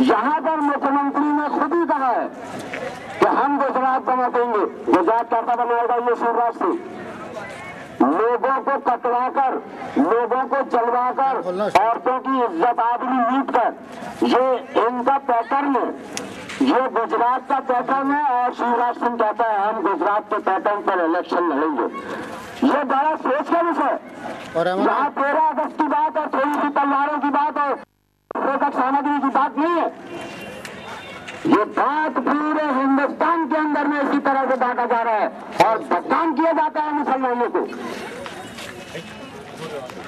यहाँ पर मुख्यमंत्री ने खुद ही कहा है कि हम गुजरात बना देंगे। गुजरात कैसा बनाएगा ये शिवराज सिंह? लोगों को कटवाकर, लोगों को जलवाकर, औरतों की इज्जत आदमी लूट कर, ये इनका पैटर्न है, ये गुजरात का पैटर्न है। और शिवराज सिंह कहता है हम गुजरात के पैटर्न पर इलेक्शन लड़ेंगे। ये बड़ा सोच का विषय। यहाँ 13 अगस्त की बात और थोड़ी सी तलवारों की बात और प्रोडक्ट सामग्री की बात नहीं है। ये बात पूरे हिंदुस्तान के अंदर में इसी तरह से बांटा जा रहा है और बदनाम किया जाता है मुसलमानों को।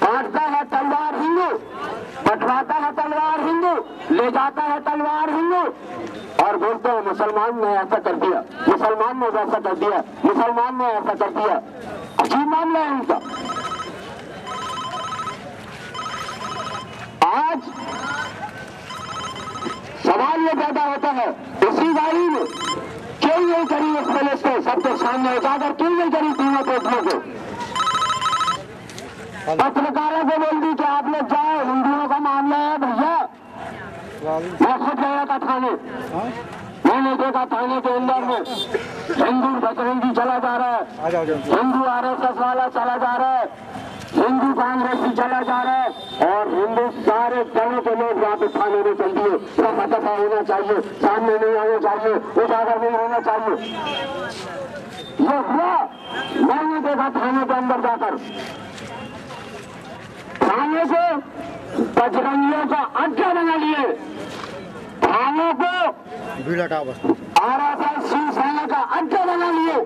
काटता है तलवार हिंदू, बंटवाता है तलवार हिंदू, ले जाता है तलवार हिंदू और बोलते हैं मुसलमान ने ऐसा कर दिया, मुसलमान ने वैसा कर दिया, मुसलमान ने ऐसा कर दिया। अजीब मामला है उनका। आज सवाल ये पैदा होता है इसी गाड़ी में क्यों नहीं करी इस पुलिस को सबके सामने उठाकर, क्यों नहीं करी तीनों पुलिसों को? पत्रकारों को बोल दी कि आप लोग जाओ, हिंदुओं का मामला है भैया। मैं खुद गया था थाने, मैंने देखा थाने के अंदर में हिंदू बजरंगी चला जा रहा है, हिंदू RSS वाला चला जा रहा है, हिंदू कांग्रेसी चला जा रहा है और हिंदू सारे दलों के लोग वहां पे थाने में चल दिए। सब दफा होना चाहिए, सामने नहीं आना चाहिए, उजागर नहीं होना चाहिए। ये हुआ, मैंने देखा थाने के अंदर जाकर। थाने को बजरंगियों का अड्डा बना लिए, थाने को RSS शिवसेना का अड्डा बना लिए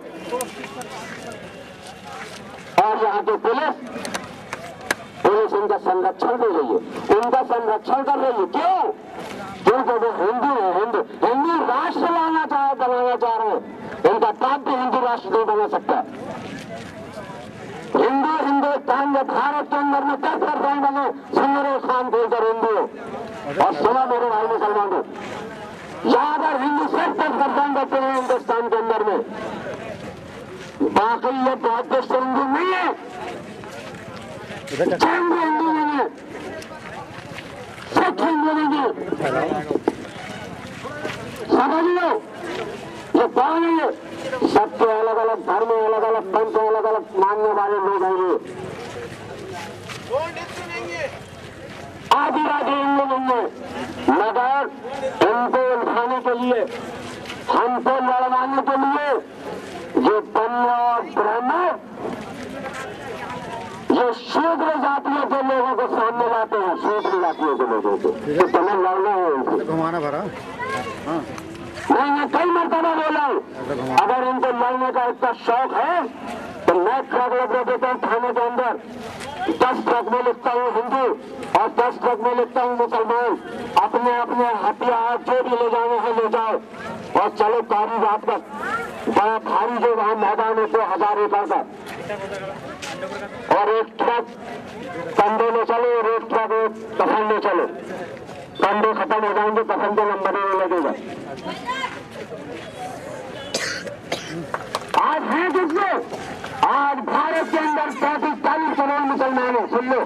और यहाँ की पुलिस उनका संरक्षण दे रही है, उनका संरक्षण कर रही है। क्यों? क्योंकि वो हिंदू है, हिंदू राष्ट्र बनाना चाह रहे हैं। उनका बाप भी हिंदू राष्ट्र नहीं बना सकता। हिंदुस्तान में भारत के अंदर में 10% बने सुंदर खान बोलकर हिंदू और सुना मेरे भाई मुसलमानों, यहाँ पर हिंदू सिर्फ 10% बचे हैं हिंदुस्तान के अंदर में। बाकी ये बौद्ध हिंदू नहीं है, जैन हिंदू नहीं है, सिख हिंदू नहीं है। समझ लो ये कौन है? सबके अलग अलग धर्म, अलग अलग पंथ, अलग अलग मानने वाले लोग हैं। आदिवासी हिंदू नहीं है, मगर इनको उठाने के लिए, हमको लड़वाने के लिए ये बन्य और ब्राह्मण, ये शूद्र जातियों के लोगों को सामने लाते हैं, शूद्र जातियों के लोगों को तो तुम्हें लड़ना है उनसे। घुमाना भरा मैंने कई मरतबा बोला हूँ, अगर इनको लड़ने का इतना शौक है तो मैं ट्रक लगा देता हूँ थाने के अंदर। 10 ट्रक में लिखता हूँ हिंदू और 10 ट्रक में लिखता हूँ मुसलमान। अपने अपने हथियार जो भी ले जाने हैं ले जाओ और चलो कारी रात तक। बड़ा भारी जो वहां मैदान है 2000 एकड़ का, और एक ट्रक कंधे में चलो और एक ट्रक कफन में चलो। कंधे खत्म हो जाएंगे, कफन के नंबर नहीं लगेगा। आज है किसने? आज भारत के अंदर 35-40 करोड़ मुसलमान है। सुन लो,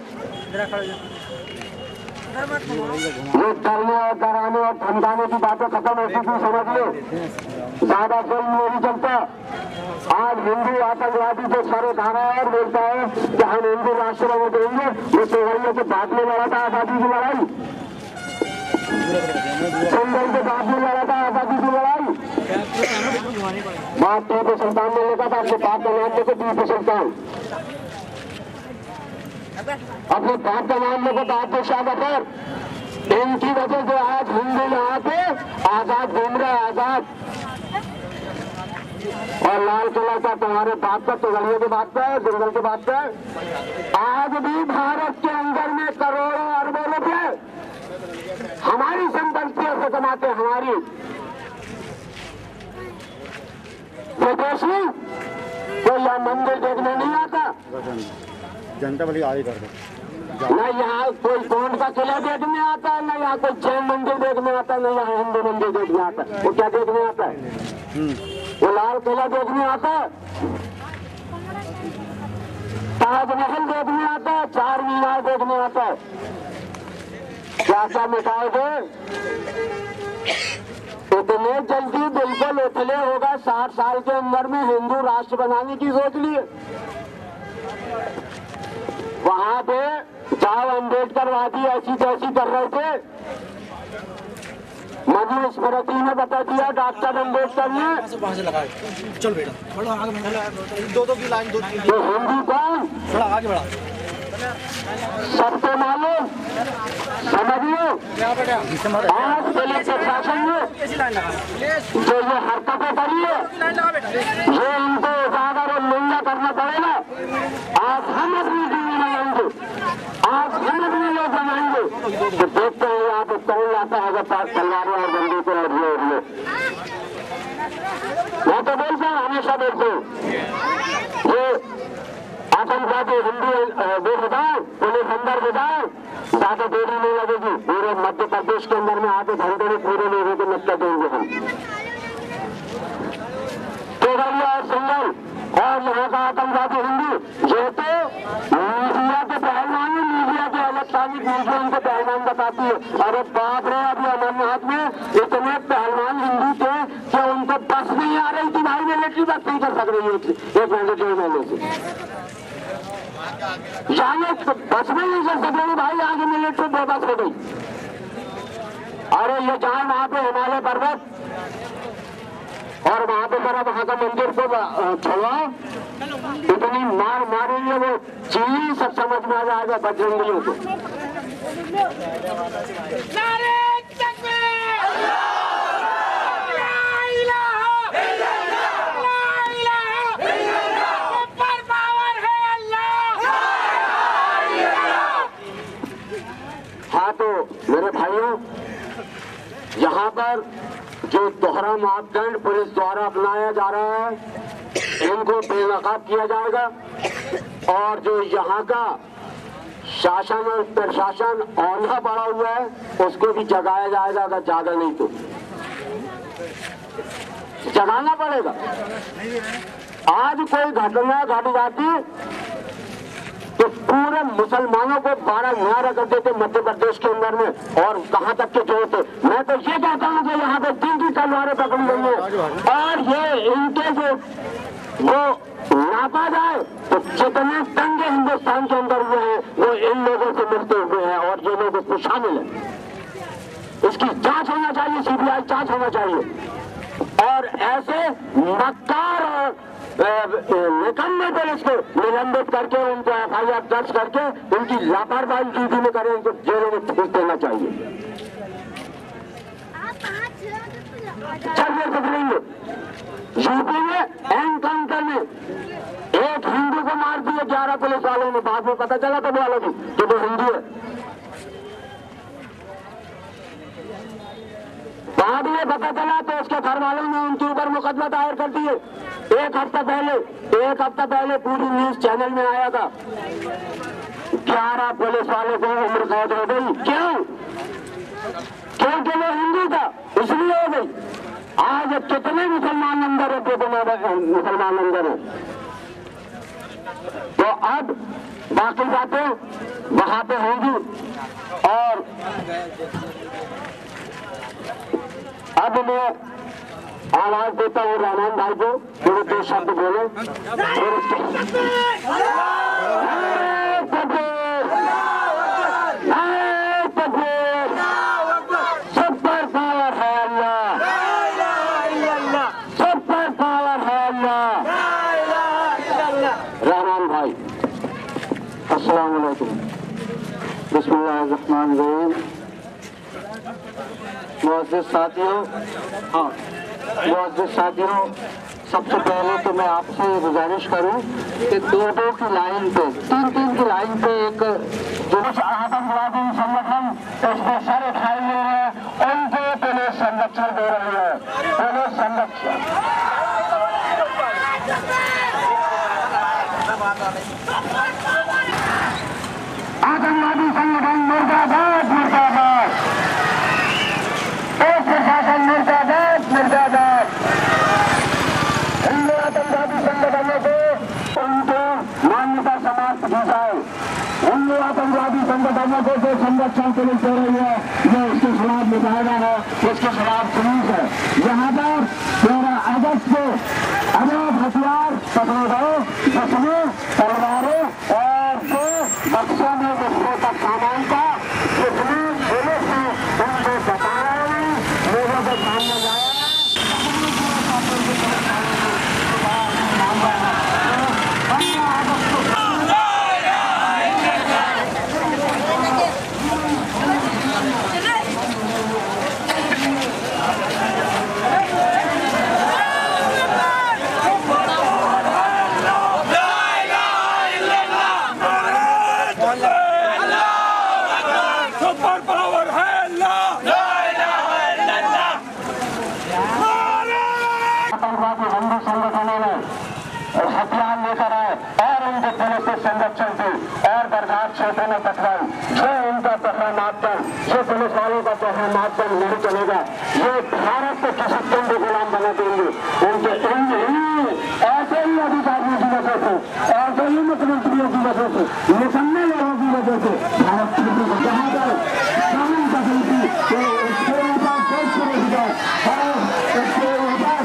ये डरने और डराने और धमकाने की बातें खत्म होती थी, समझ लो। ज्यादा फिल्म नहीं चलता। आज हिंदू आतंकवादी जो सारे धारा और बोलता है कि हम हिंदू राष्ट्र में देंगे, वो सोहरियों के बाद में लड़ा था आजादी की लड़ाई, सिंगल के बाद में लड़ा था आजादी की लड़ाई। बात टीपू सुल्तान ने लिखा था, अपने बाप का नाम लेकर टीपू सुल्तान, अपने बाप का नाम लेकर बहादुर शाह जफर। इनकी वजह से आज हिंदू यहाँ पे आजाद घूम रहे हैं, आजाद। और लाल किला का तुम्हारे बाप का, तो गलियों के बात का है, जंगल के बात का है। आज भी भारत के अंदर में करोड़ों अरबों रुपए हमारी संपत्तियों से कमाते, हमारी विदेशी कोई यहाँ मंदिर देखने नहीं आता, जनता बड़ी आगे कर दो। न यहाँ कोई गोंड का किला देखने आता है, न यहाँ कोई जैन मंदिर देखने आता है, न यहाँ हिंदू मंदिर देखने आता है। वो क्या देखने आता है? वो लाल किला देखने आता है, ताजमहल देखने आता है, 4 मीनार देखने आता है। क्या क्या क्या मिटाओगे? इतने जल्दी बिल्कुल उथले होगा। 60 साल के अंदर में हिंदू राष्ट्र बनाने की सोच लिए। वहां पे जाओ अम्बेडकरवादी ऐसी तैसी कर रहे थे। मनुस्मृति ने बता दिया डॉक्टर अम्बेडकर ने। चल बेटा थोड़ा आगे, दो की लाइन, दो तो हिंदू कौन? थोड़ा आगे बढ़ा। सबको मालूम, समझ लो। आज पुलिस प्रशासन ने जो ये हरकतें करी है, ये इनको उजागर और निंदा करना पड़ेगा। आज हम अपनी टीवी बनाएंगे, आज हम अपने लोग बनाएंगे। तो देखते हैं यहाँ पे कौन लाता है तलवारों और बंदूक को लड़ने। मैं तो बोलता हूँ, हमेशा बोलता हूँ, ये आतंकवादी हिंदू वो बताओ, पुलिस अंदर बताओ, ज्यादा देरी नहीं लगेगी। पूरे मध्य प्रदेश के अंदर में आधे घंटे में पूरे लोगों को नष्ट कर देंगे हम। केवड़िया और सिंगल और यहाँ का आतंकवादी हिंदू, ये तो मीडिया के पहलवान है, मीडिया के इलेक्ट्रॉनिक मीडिया उनको पहलवान बताती है। अरे बाप रे, अभी अमरनाथ में इतने पहलवान हिंदू थे कि उनको बस नहीं आ रही थी भाई, मिलिट्री बस नहीं कर सक रही है 1 महीने 1.5 महीने से। जाने बस में नहीं कर सक रही भाई, आगे मिलिट्री बेबस हो गई। अरे ये जहाँ वहां पे हिमालय पर्वत और वहां पे जरा वहां का मंदिर को छोड़वाओ, इतनी मार मारेंगे वो चीनी सब समझ में आ जाएगा बजरंगियों को। हाँ तो मेरे भाइयों, यहाँ पर जो दोहरा मापदंड पुलिस द्वारा अपनाया जा रहा है, इनको बेनकाब किया जाएगा। और जो यहाँ का शासन और प्रशासन औंधा पड़ा हुआ है, उसको भी जगाया जाएगा। अगर जागा नहीं तो जगाना पड़ेगा। आज कोई घटना घट जाती तो पूरे मुसलमानों को 12 न्यारा कर देते मध्य प्रदेश के अंदर में, और कहां तक के जो थे। मैं तो ये कहता हूं कि यहाँ पे 3 तलवारें पकड़ी गई हैं, और ये इनके जो वो नापा जाए तो जितने दंगे हिंदुस्तान के अंदर हुए हैं वो इन लोगों से मिलते हुए हैं, और ये लोग इसमें शामिल है। इसकी जांच होना चाहिए, CBI जांच होना चाहिए। और ऐसे मक्कार और निकम्मे पुलिस को निलंबित करके उनको FIR दर्ज करके उनकी लापरवाही ड्यूटी में करें, उनको जेलों में ठूस देना चाहिए। चलिए पकड़ेंगे। यूपी में एनकाउंटर में एक हिंदू को मार दिए 11 पुलिस वालों ने। बाद में पता चला तब वालों की कि वो हिंदू है। बाद में पता चला तो उसके घर वालों ने उनके ऊपर मुकदमा दायर कर दिए। एक हफ्ता पहले पूरी न्यूज चैनल में आया था, 11 पुलिस वालों को उम्र कैद हो गई। क्यों? क्योंकि वो हिंदू था, इसलिए हो गई। आज कितने मुसलमान अंदर है, मुसलमान अंदर है। तो अब बाकी बातें वहां पे होंगी। और अब मैं आवाज देता हूँ रहमान भाई को, थोड़े 2 शब्द बोले। सुपर पावर है अल्लाह, सुपर पावर है अल्लाह। रहमान भाई, अस्सलाम वालेकुम, बिस्मिल्लाहिर्रहमानिर्रहीम। मुअज़्ज़िज़ साथियों, सबसे पहले तो मैं आपसे गुजारिश करूं कि 2-2 की लाइन पे, 3-3 की लाइन पे एक जो कुछ आतंकवादी संगठन इसमें सर उठाए हुए हैं, उनको पुलिस संरक्षण दे रही है। पुलिस संरक्षण आतंकवादी संगठन मुर्दाबाद, मुर्दाबाद। प्रशासन मुर्दाबाद, मुर्दाबाद। हिंदू आतंकवादी संगठनों को उनको मान्यता समाप्त की जाए। हिंदू आतंकवादी संगठनों को जो संरक्षण पुलिस हो रही है, ये इसके खिलाफ मुजाहिदा है, इसके खिलाफ पुलिस है। यहाँ पर 13 अगस्त को अवैध हथियार पकड़े गए, जिसमें तलवारें और जो बक्सों में विस्फोटक सामान था, जिसमें पुलिस ने उनको बताया, लोगों के सामने लाया। हिंदू संगठनों ने हथियार लेकर आए और उनके पुलिस के संरक्षण दी और बर्दाश्त क्षेत्र में टकराई। ये उनका पहला मापदंड, ये पुलिस वालों का पहला मापदंड नहीं चलेगा। ये भारत को किसी केंद्र गुलाम बना देंगे। उनके ऐसे ही अधिकारियों की वजह से, ऐसे ही मुख्यमंत्रियों की वजह से, निकलने वालों की वजह से भारत जहाँ पर कानून का गलती तो इसके ऊपर देश को रह जाए और इसके ऊपर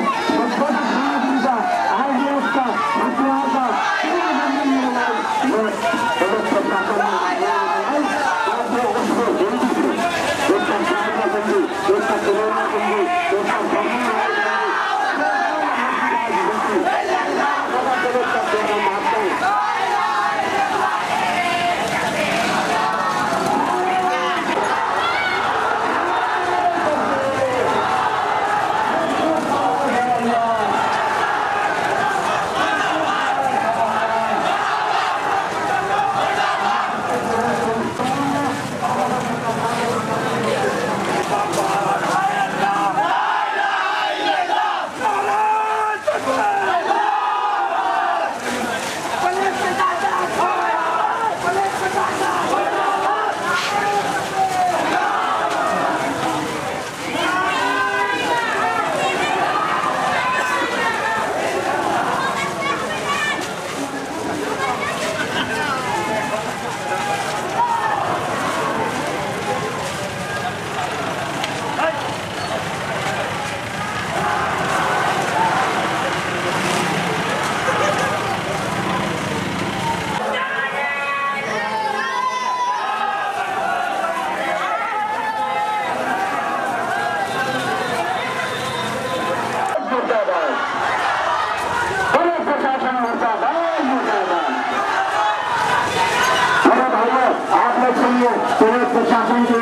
पुलिस प्रशासन के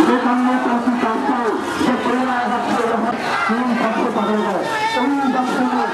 निकलने को ये 13 अगस्त को 3 बक्से पकड़े गए। उन बक्सों में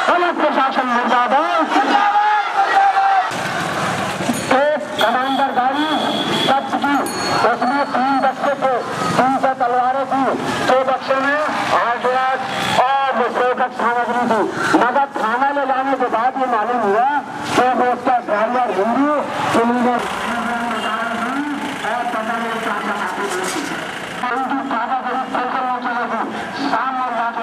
पुलिस प्रशासन मुर्दाबाद। एक कमांडर गाड़ी जब्त की, उसमें 3 बक्से थे, 300 तलवारें थी, 2 बक्से में हार्डवेयर और विस्फोटक सामग्री थी। मगर थाना ले जाने के बाद ये मालूम हुआ कि वो उसका ड्राइवर हिंदू क्लीनर शाम और रात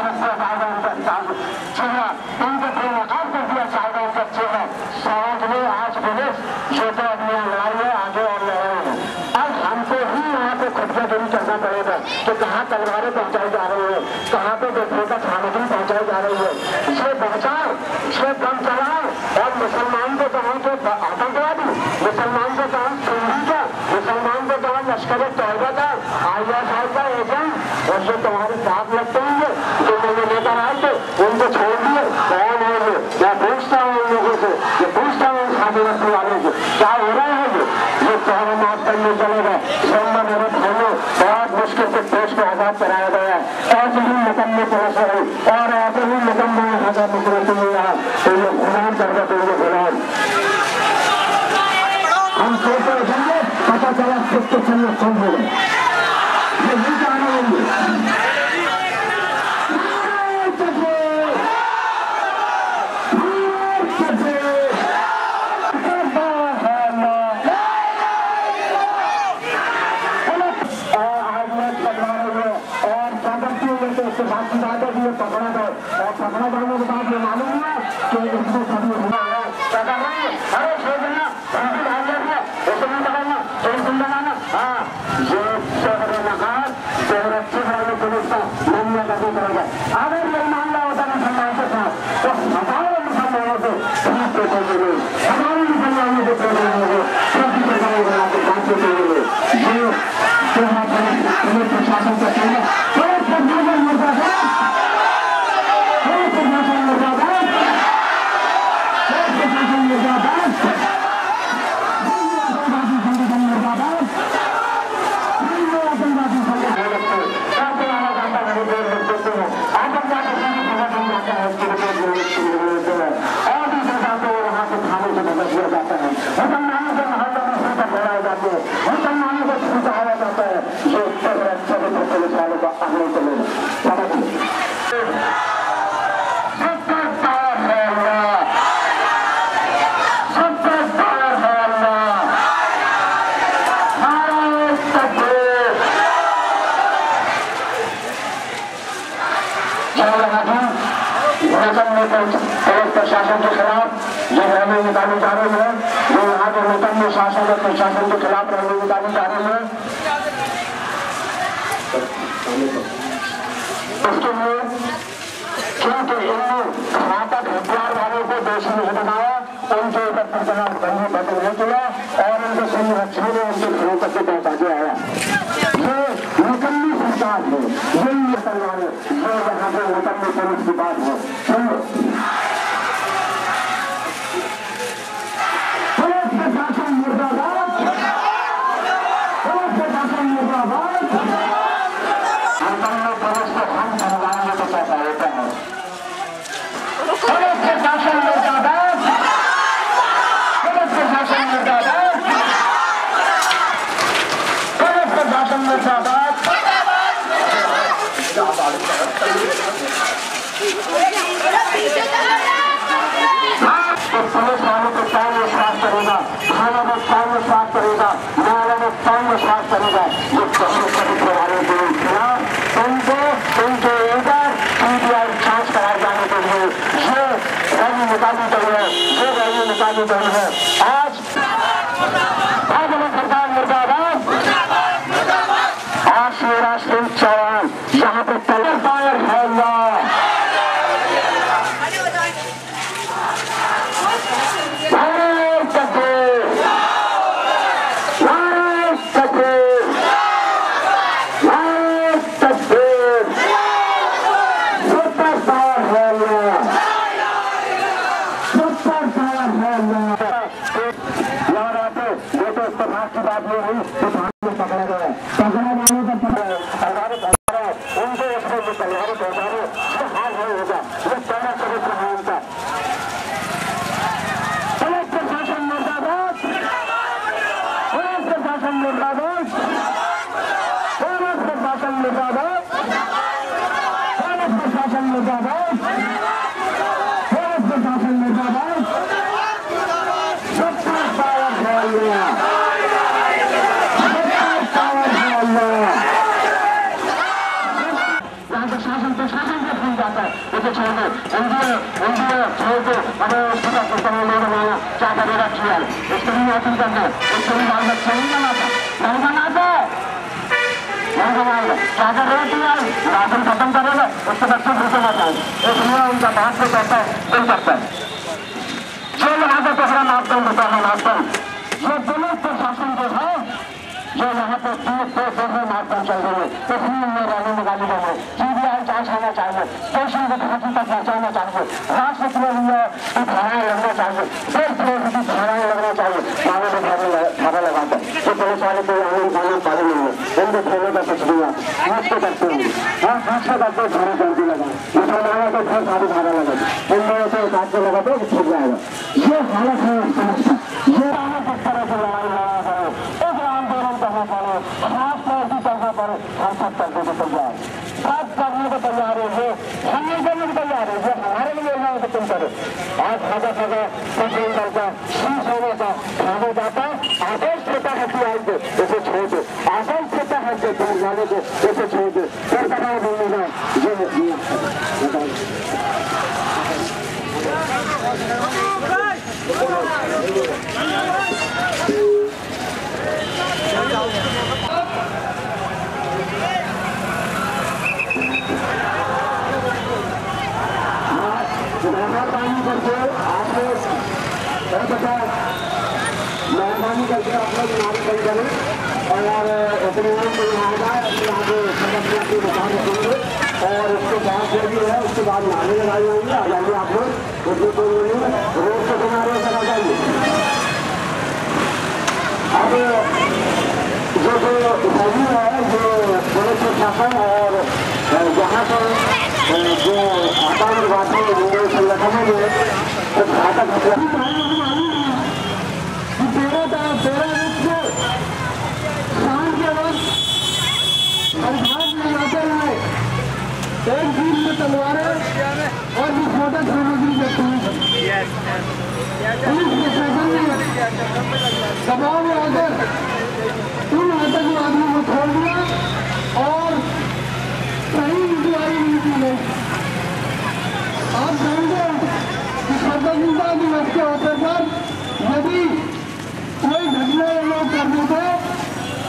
चेहरा उनके बेनकाब कर दिया साहब उनका चेहरा। समझ लो आज पुलिस छोटे अभियान लड़ाई है, आगे और लड़ाई। अब हमको ही यहाँ पे खुदगर्दी करना पड़ेगा कि कहाँ तलवारें पहुँचाई जा रही है, कहाँ पे विस्फोटक सामग्री पहुँचाई जा रही है। इसे बचाओ, इसे बम चलाओ और मुसलमान को कहो तो आतंकवादी, मुसलमान को कहो चोरी का, मुसलमान को कहो लश्कर तौबा का, ISI का एजेंट, और जो तुम्हारे साथ लगते होंगे जो मैंने लेकर आए थे उनको छोड़ दिए। कौन है ये? मैं पूछता हूँ उन लोगों से, ये पूछता हूँ खादी रखने वाले से, क्या हो रहा है ये चौड़ा माफ करने चलेगा। सोमवार मेरे भाइयों बहुत मुश्किल से देश को आजाद कराया गया है। ऐसे ही निकम्मे पुलिस है और ऐसे ही निकम्मे आजाद मुख्यमंत्री हुआ है तो ये गुलाम कर देते हैं, गुलाम। हम सोचते रहेंगे पता चला किसके चलिए सुन हो गए, ये नहीं जाने होंगे। पकड़ा गया और पकड़ा जाने के बाद ये मालूम हुआ कि इसमें सभी हुआ है। अरे छोड़ना उसमें पकड़ना बनाना। हाँ ये सुरक्षित रहने पुलिस का मामला का करेगा। अगर ये मामला होता मुसलमान के साथ तो हमारे मुसलमानों से हमारे मुसलमानों से पुलिस प्रशासन का कहना मुसलमानों को छुटाया जाता है जो पुलिस वालों का अगले चले पुलिस प्रशासन के खिलाफ जो रैली निकाली जा रही है, जो यहाँ के निकम्मे शासन और प्रशासन के खिलाफ रैली निकाली जा रही है, उसके लिए क्योंकि इनने घातक हथियार वालों को दोषी नहीं बनाया, उनके ऊपर प्रतिवाद बंदी बंद नहीं किया और उनके संरक्षण में उनके घरों तक से पहुंचा के आया। ये निकम्मी सरकार है, यही मुसलमान है, जो यहाँ पे निकम्मी पुलिस की बात है। पुलिस प्रशासन मुर्दाबाद, पुलिस प्रशासन मुर्दाबाद। निकम्मी पुलिस को हम समझाएंगे तो कैसा होता है। पुलिस प्रशासन मुर्दाबाद, पुलिस प्रशासन मुर्दाबाद, पुलिस प्रशासन मुर्दाबाद। पुलिस वालों को कौन विश्वास करेगा, थाना में कौन विश्वास करेगा, न्यायालय में कौन विश्वास करेगा। जो पुलिस वालों के खिलाफ उनके ऊपर CBI जांच कराए जाने के लिए ये रैली निकाली गई है, ये रैली निकाली गई है। आज भाजपा सरकार मुर्दाबाद, आज शिवराज सिंह चौहान यहाँ पे तलवार है। की बात ये हुई कि पकड़ा गया, पकड़ा जाने पर उनको उसको जो तलवारें पहुंचा रहे, हाल नहीं होगा, ये पहला चरित्र है उनका। छोड़ दो, एनडीए छोड़ दो, हमें उसकी पाकिस्तान में बनाना क्या करेगा किया, इसको भी हासिल कर दो, इसको भी बाल बच्चे नहीं बनाता, नहीं बनाता, नहीं बनाएगा, क्या कर रहे थे यार, राशन खत्म करेगा, उसके बच्चे घुसे जाता है, इसलिए उनका बात को कहता है, कोई करता है, जो यहाँ पे दूसरा मापदंड होता है, मापदंड, ये पुलिस प्रशासन जो है, जो यहाँ पे मापदंड चल रहे हैं, इसलिए ये रैली निकाली गई है, सीबीआई जांच होना चाहिए, दोषियों को फांसी तक पहुंचाना चाहिए, राष्ट्रपति की धाराएं लगना चाहिए, देश विरोधी की धाराएं लगना चाहिए, मानव धारा लगाते हैं, जो पुलिस वाले कोई कानून पालन नहीं है, उनको खेलने का कुछ नहीं है, हाथ करते हैं, हाथ से करते धारा जल्दी लगा, मुसलमानों को फिर सारी धारा लगा दी, इन लोगों को एक हाथ से लगा दो छूट जाएगा, ये हालत है ये किस तरह से लड़ाई लड़ा करो, एक आंदोलन करना पड़े, खास तौर की करना पड़े, हम सब करने को तैयार, सब करने को तैयार है, हम नहीं करने को तैयार है, जो हमारे लिए योजना तो तुम करो। आज खाजा सचिन दल का शीश होने का खाने जाता आदेश देता है कि आज को इसे छोड़ दो, आदेश देता है कि दूर जाने को इसे छोड़ दो, फिर बताओ बोलेगा मेहरबानी करके आप लोग मेहरबानी करके आप लोग नारे बंद करें और उपनियम को यहाँ आएगा यहाँ पे अपनी बता रखेंगे और उसके बाद जो भी है उसके बाद नारे लगाई जाएंगे, आ जाइए आप लोग उसमें कोई रोड के किनारे से आ जाइए। अब जो सही है जो पुलिस प्रशासन और यहाँ पर जो आतंकवादी संगठनों में कुछ घातक एक दिन में तलवारें और विस्फोटक सामग्री रखी हुई है। पुलिस प्रशासन ने दबाव में आकर उन आतंकवादियों को छोड़ दिया और सही इंक्वायरी नहीं की गई। आप जानते हैं कि स्वतंत्रता दिवस के अवसर पर यदि कोई घटना ये लोग कर देते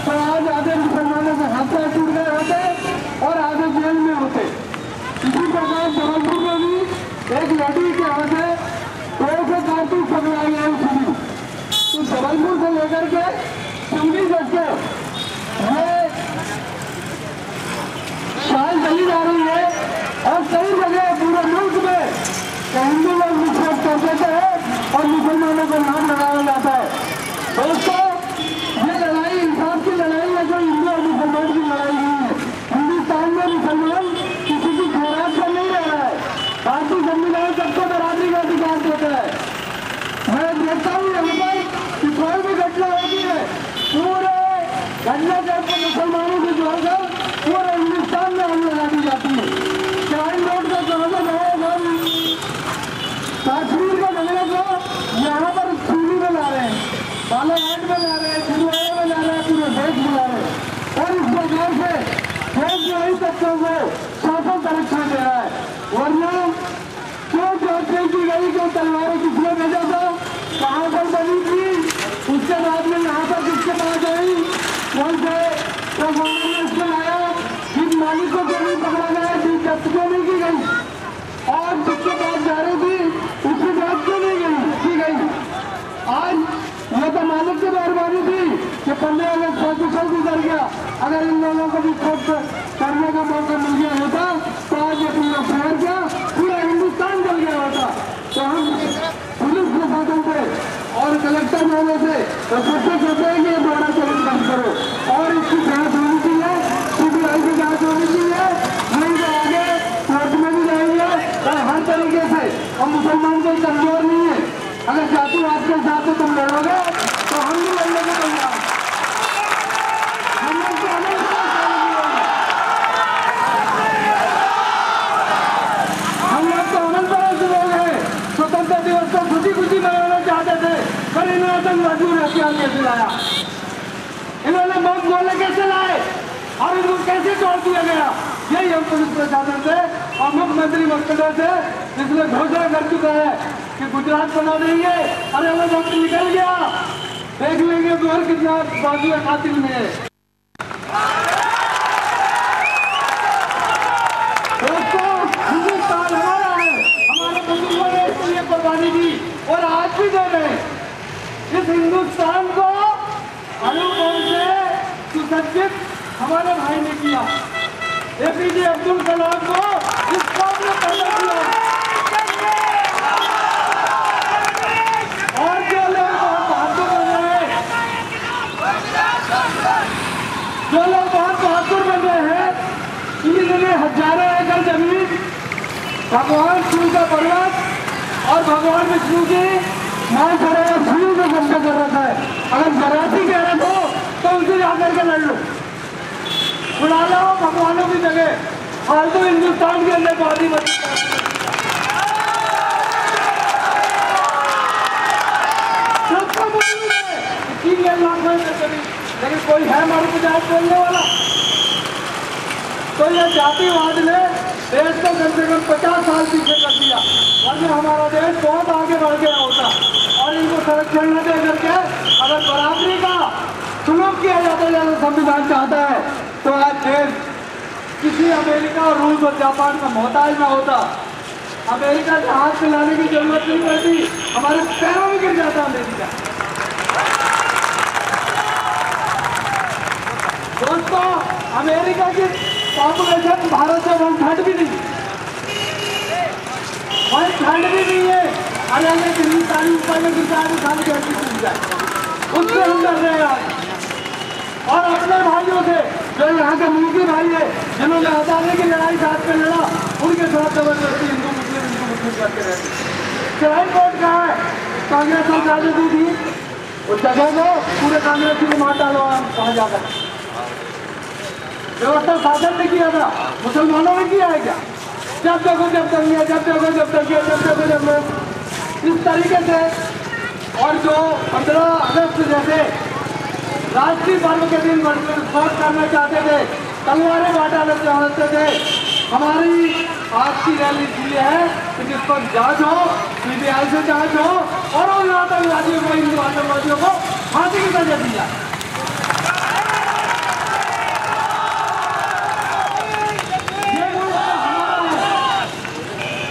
तो आज आधे मुसलमानों के हाथ पैर टूट गए होते और आधे जेल में होते। इसी प्रकार जबलपुर में भी एक लड़की के हाथ है 200 कारतूस पकड़ाई गए थी। तो जबलपुर से लेकर के सिवनी तक के ये शायद चली जा रही है और कई जगह पूरे मुल्क में हिंदू लोग विश्वास कर देते हैं और मुसलमानों को नाम लगाया जाता है। दोस्तों ये लड़ाई इंसाफ की लड़ाई है, जो हिंदू और मुसलमान की लड़ाई नहीं है। हिंदुस्तान में मुसलमान किसी की खैरात पर नहीं रह रहा है। भारतीय संविधान सबको बराबरी का अधिकार देता है। मैं देखता हूँ यहाँ पर कि कोई भी घटना होती है पूरे घटना के मुसलमानों से जोड़कर पूरे हिंदुस्तान में हम लगा दी जाती है। क्राइम रोड का कश्मीर के झगड़े को यहाँ पर सूली में ला रहे हैं, बालाघाट में ला रहे हैं, छिंदवाड़ा में ला रहे हैं, पूरे देश में ला रहे हैं और इस प्रकार से देश में वही तत्वों को शासन संरक्षण दे रहा है। वरना क्यों चौथी की गई, क्यों तलवारें किसने भेजा था, कहाँ पर बनी थी, उसके बाद में यहाँ पर किसके पास आई, कौन से गवर्नमेंट ने इसको लाया, जिस मालिक को नहीं पकड़ा गया, जिस जब्त को नहीं की गई और जिसके पास जा रही थी उसकी जांच क्यों नहीं की गई। आज ये तो मालिक की मेहरबानी थी कि 15 अगस्त 36 गुजर गया। अगर इन लोगों को भी खोज करने का मौका मिल गया होता तो आज ये पूरा शहर क्या पूरा हिंदुस्तान जल गया होता। तो हम पुलिस प्रशासन से और कलेक्टर वालों से तो सबसे कहते हैं कि ये द्वारा चलित बंद करो और इसकी जांच होनी चाहिए, सीबीआई की जांच होनी चाहिए, नहीं तो आगे कोर्ट में भी जाएंगे और हर तरीके से। हम मुसलमान कोई कमजोर नहीं है, अगर जातिवाद के हिसाब से तुम लड़ोगे तो हम भी लड़ने को तैयार। हम लोग तो अमन पर ऐसे लोग हैं स्वतंत्रता दिवस को खुशी खुशी मनाना चाहते थे, पर इन्हें आतंकवादियों ने हथियार कैसे लाया, इन्होंने मौत बोले कैसे लाए और इनको कैसे तोड़ दिया गया। यही हम पुलिस प्रशासन से और मुख्यमंत्री मकसदों से जिसने घोषणा कर चुका है कि गुजरात बना देंगे। अरे वो वक्त निकल गया, देख लेंगे जोर कितना बाजू कातिल में है। दोस्तों, हिंदुस्तान हमारा है, हमारे बुजुर्गों ने इसके लिए कुर्बानी दी और आज भी दे रहे हैं। इस हिंदुस्तान को अणुबम से सुसज्जित हमारे भाई ने किया। एपीजे अब्दुल कलाम को इस काम ने पैदा किया। और जो लोग बहुत बहादुर बन रहे हैं, जो लोग बहुत बहादुर बन रहे हैं, इन्हीं ने हजारों एकड़ जमीन भगवान शिव का पर्वत और भगवान विष्णु की मां सरोवर शिव में कब्जा कर रखा है। अगर जरासी कह रहे हो तो उनसे जाकर के लड़ लो, उड़ा लो भगवानों की जगह। फालतू हिंदुस्तान के अंदर बादी बची सबको मालूम है 3 लाख में कभी, लेकिन कोई है हमारे गुजरात बोलने वाला? तो ये जातिवाद ने देश को कम से कम 50 साल पीछे कर दिया, वरना हमारा देश बहुत आगे बढ़ गया होता। और इनको संरक्षण न दे करके अगर बराबरी का सुलूक किया जाता है, संविधान चाहता है, तो आज देश किसी अमेरिका, रूस और जापान का मोहताज ना होता। अमेरिका से हाथ मिलाने की जरूरत नहीं पड़ती, हमारे पैरों में गिर जाता अमेरिका। दोस्तों, अमेरिका की पॉपुलेशन भारत से 1/3 भी नहीं, 1/3 भी नहीं है। अरे हिंदुस्तानी ऊपर में किसान खाने कैसी मिल जाए, उससे हम डर रहे हैं आज। और अपने भाइयों से जो यहाँ के मुल्की भाई है, जिन्होंने आजादी की लड़ाई साथ में लड़ा, उनके साथ जबरदस्ती हिंदू मुस्लिम करके रहते। सुप्रीम कोर्ट कहाँ है? कांग्रेस सरकार ने दी थी, उस जगह को पूरे कांग्रेस को मार डालो। कहाँ जाकर व्यवस्था शासन ने किया था, मुसलमानों ने किया है क्या? जब देखो जब दंगे, जब देखो जब दंगे, जब देखो जब लोग इस तरीके से। और जो 15 अगस्त जैसे राष्ट्रीय पर्व के दिन विस्फोट करना चाहते थे, तलवारें बांटना चाहते थे, हमारी आज की रैली इसलिए है कि जिस पर जांच हो, सीबीआई से जांच हो और उन आतंकवादियों को, हिंदू आतंकवादियों को फांसी की सजा दी जाए।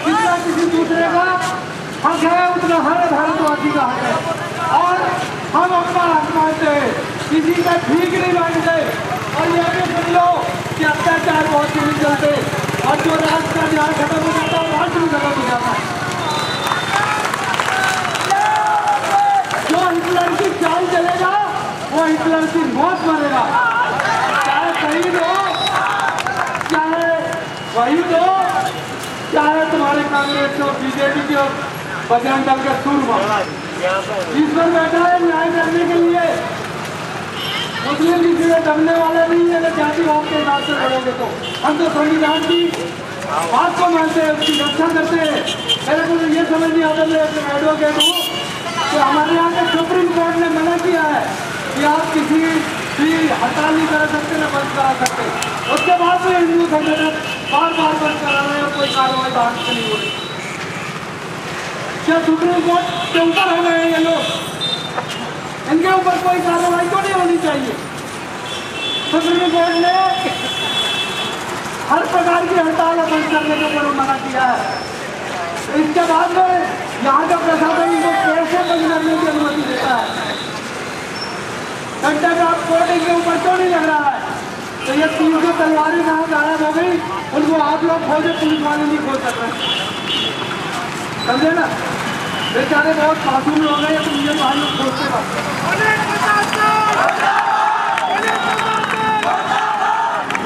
जितना किसी दूसरे का हक है उतना हर भारतवासी का हक है। और हम अपना हक मानते हैं, किसी का ठीक नहीं मानते। और यह भी सुन लो कि अत्याचार बहुत नहीं चलते, और जो राष्ट्र का ध्यान खत्म हो जाता है राष्ट्र भी खत्म हो जाता है। जो हिटलर की चाल चलेगा वो हिटलर की मौत मरेगा, चाहे शहीद हो, चाहे वहीद हो, चाहे तुम्हारे कांग्रेस और बीजेपी की और बजरंग दल के सूरमा। ईश्वर बैठा है न्याय करने के लिए। मुस्लिम किसी में दमने वाले नहीं है। अगर जातिवाद के हिसाब से लड़ोगे तो हम तो संविधान की बात को मानते हैं, उसकी रक्षा करते हैं। मेरे को ये समझ नहीं आता, मैं एक एडवोकेट हूँ, तो हमारे यहाँ के सुप्रीम कोर्ट ने मना किया है कि आप किसी भी हड़ताल नहीं करा सकते, न बंद करा सकते। उसके बाद में हिंदू संगठन बार बार बंद करा रहे हैं और कोई कार्रवाई बाहर से नहीं हो रही। क्या सुप्रीम कोर्ट के ऊपर हो गए हैं ये लोग? इनके ऊपर कोई कार्रवाई तो नहीं होनी चाहिए। सुप्रीम कोर्ट ने हर प्रकार की हड़ताल बंद करने के ऊपर मना किया है। इसके बाद में यहाँ का प्रशासन इनको कैसे बंद करने की अनुमति देता है? घंटे का कोर्ट इनके ऊपर क्यों नहीं लग रहा है? तो ये 300 तलवारें कहाँ गायब हो गई, उनको आप लोग खोजे, पुलिस वाले नहीं खोज सक रहे। समझे ना? बेचारे बहुत मासूम लोग हैं, तो मुझे भाई लोग खोजते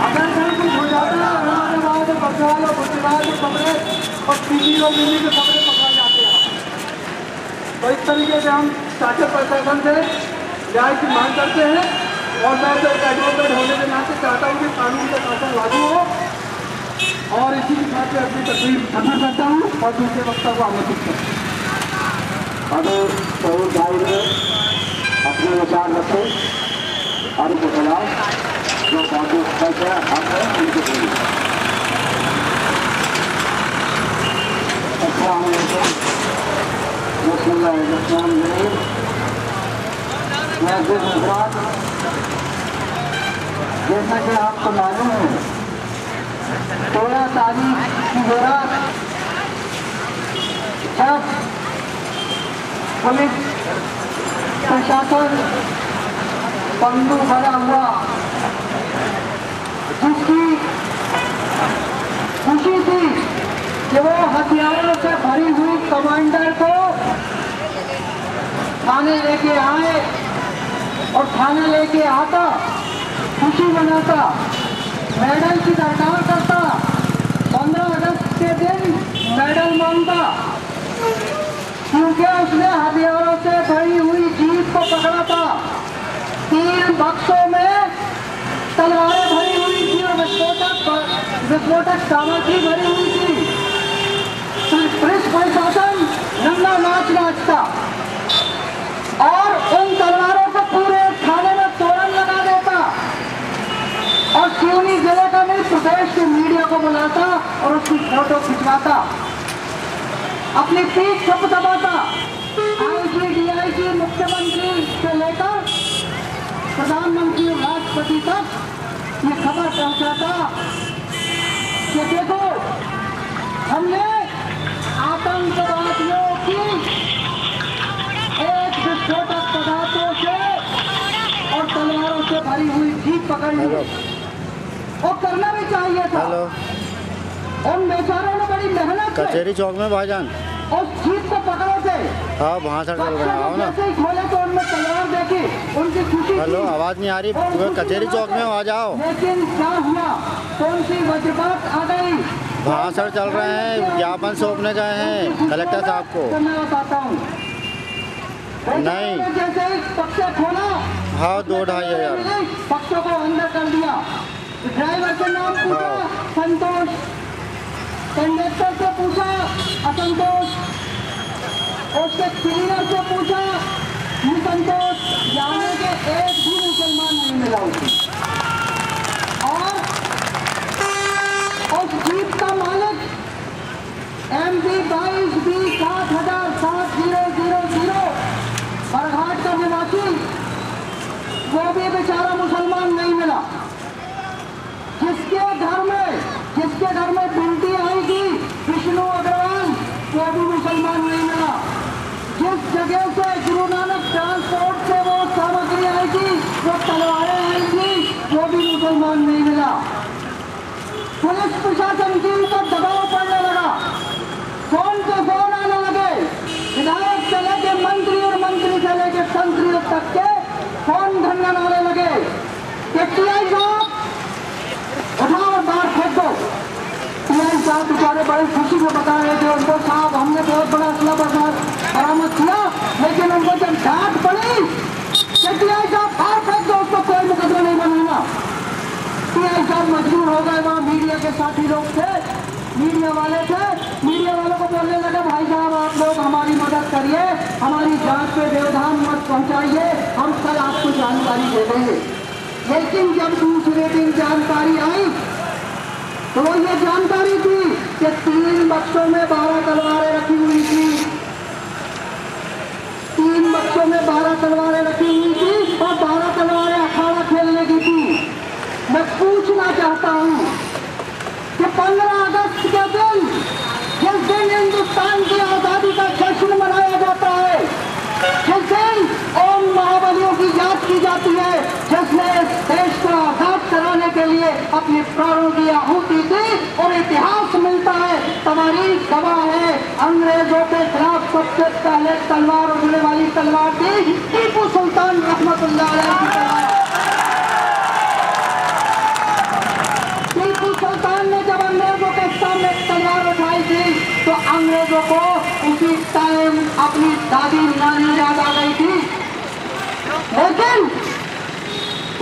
अगर कहीं कुछ हो जाता है, हमारे बाद बंगाल और गुजरात के कमरे और पीजी और दिल्ली के कमरे पकड़े जाते हैं। तो इस तरीके से हम शासन प्रशासन से न्याय की मांग करते हैं। और मैं तो एक एडवोकेट होने के नाते चाहता हूँ कि कानून का शासन लागू हो, और इसी के साथ में अपनी तकलीफ खत्म करता हूँ और दूसरे वक्ता को आमंत्रित करता हूँ। अगर शहीद भाई ने अपने विचार रखे और उनके खिलाफ जो कानून है, हम हैं उनके जैसा कि आपको मालूम है 13 तारीख की रात जब पुलिस प्रशासन बंदूक भरा हुआ जिसकी खुशी थी कि वो हथियारों से भरी हुई कमांडर को थाने लेके आए और थाने लेके आता, खुशी मनाता, मेडल की दरकार करता, 15 अगस्त के दिन मेडल मांगता, क्योंकि उसने हथियारों से भरी हुई जीप को पकड़ा था। 3 बक्सों में तलवारें भरी हुई थी और विस्फोटक सामग्री भरी हुई थी। पुलिस प्रशासन नंगा नाच नाचता और उन तलवारों को पूरे थाने में तोरण लगा देता और सिवनी जिले का नहीं प्रदेश के मीडिया को बुलाता और उसकी फोटो खिंचवाता, अपनी पीठ थपथपाता। आईजी डीआईजी मुख्यमंत्री से लेकर प्रधानमंत्री और राष्ट्रपति तक ये खबर पहुंचाता कि देखो हमने आतंकवादियों की एक विस्फोटक पदार्थों से और तलवारों से भरी हुई जीप पकड़ी है। और करना भी चाहिए था। उन बेचारों ने बड़ी मेहनत से कचहरी चौक में भाईजान उस जीप को पकड़े थे। हाँ वहाँ से चल रहे हैं, आओ ना। जैसे ही खोले तो उनमें तलवार देखी, उनकी खुशी। हेलो, आवाज़ नहीं आ रही, तुम्हें कचहरी चौक में आ जाओ। लेकिन क्या हुआ, कौन सी वज्रपात आ गई। भाषण चल रहे हैं, ज्ञापन सौंपने गए हैं कलेक्टर साहब को। मैं बताता हूँ नहीं, जैसे ही पक्ष खोला, हाँ 2-2.5 हज़ार पक्षों को अंदर कर दिया। ड्राइवर के नाम पूछा, संतोष। कंडक्टर से पूछा, असंतोष। उसके क्लीनर से पूछा, संतोष। जाने के एक भी मुसलमान नहीं मिला उसे। और उस जीप का मालिक MP 22B 7000 बरघाट का निवासी, वो भी बेचारा मुसलमान नहीं मिला। जिसके घर में बेटी आई थी विष्णु अग्रवाल, वो भी मुसलमान नहीं मिला। जिस जगह से गुरु नानक ट्रांसपोर्ट से वो सामग्री आई थी, वो तलवारें आई थी, वो भी मुसलमान नहीं मिला। पुलिस प्रशासन की उन पर दबाव पड़ने लगा, फोन पे फोन आने लगे, विधायक से लेके मंत्री और मंत्री से लेके संतरी तक के फोन धंधन आने लगे कि टीआई साहब उठाओ और बाहर फेंक दो। टीआई साहब बेचारे बड़ी खुशी से बता रहे थे उनको, साहब हमने बहुत बड़ा असला बरामद किया, लेकिन उनको जब डांट पड़ी कि टीआई साहब बाहर फेंक दो, उसको कोई मुकदमा नहीं बनाना। टीआई साहब मजबूर हो गए। वहाँ मीडिया के साथी लोग थे, मीडिया वाले थे, मीडिया वालों को बोलने लगे भाई साहब आप लोग हमारी मदद करिए, हमारी जांच पे व्यवधान मत पहुंचाइए, हम कल आपको जानकारी दे देंगे। लेकिन जब दूसरे दिन जानकारी आई तो वो ये जानकारी थी कि 3 बक्सों में 12 तलवारें रखी हुई थी। 3 बक्सों में 12 तलवारें रखी हुई थी और 12 तलवारें अखाड़ा खेलने की थी। मैं पूछना चाहता हूँ कि 15 अगस्त के दिन, जिस दिन हिंदुस्तान की आजादी का जश्न मनाया जाता है, जिस दिन ओम महाबलियों की याद की जाती है, जिसने इस देश को आजाद कराने के लिए अपने प्राणों की आहुति दी, और इतिहास मिलता है, तवारीख गवाह है, अंग्रेजों के खिलाफ सबसे पहले तलवार उड़ने वाली तलवार थी टीपू सुल्तान रहमतुल्लाह अलैह की तलवार। टीपू सुल्तान ने जब अंग्रेजों के सामने तलवार उठाई थी तो अंग्रेजों को उसी टाइम अपनी दादी नानी याद आ गई थी, लेकिन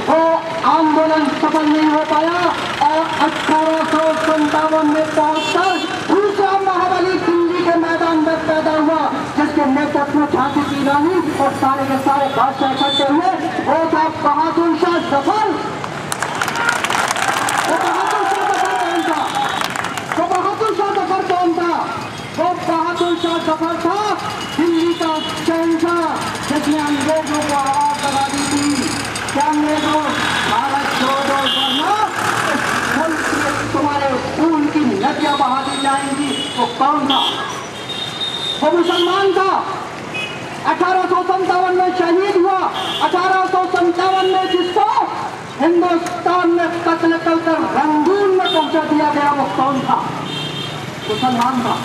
वो आंदोलन सफल नहीं हो पाया और 1857 में पहुंचकर दूसरा महाबली दिल्ली के मैदान में पैदा हुआ, जिसके नेतृत्व में झांसी की रानी और सारे के सारे बादशाह इकट्ठे हुए। वो था बहादुर शाह जफर। वो बहादुर शाह जफर कौन था? वो बहादुर सफर था दिल्ली का शहंशाह, जिसने अंग्रेजों को आवाज लगा दी थी कि अंग्रेजों भारत छोड़ो वरना इस मुल्क में तुम्हारे खून की नदियां बहा दी जाएंगी। वो कौन था? वो मुसलमान था। 1857 में शहीद हुआ। 1857 में जिसको हिंदुस्तान में कत्ल कर रंगून में पहुंचा दिया गया, वो कौन था? मुसलमान था।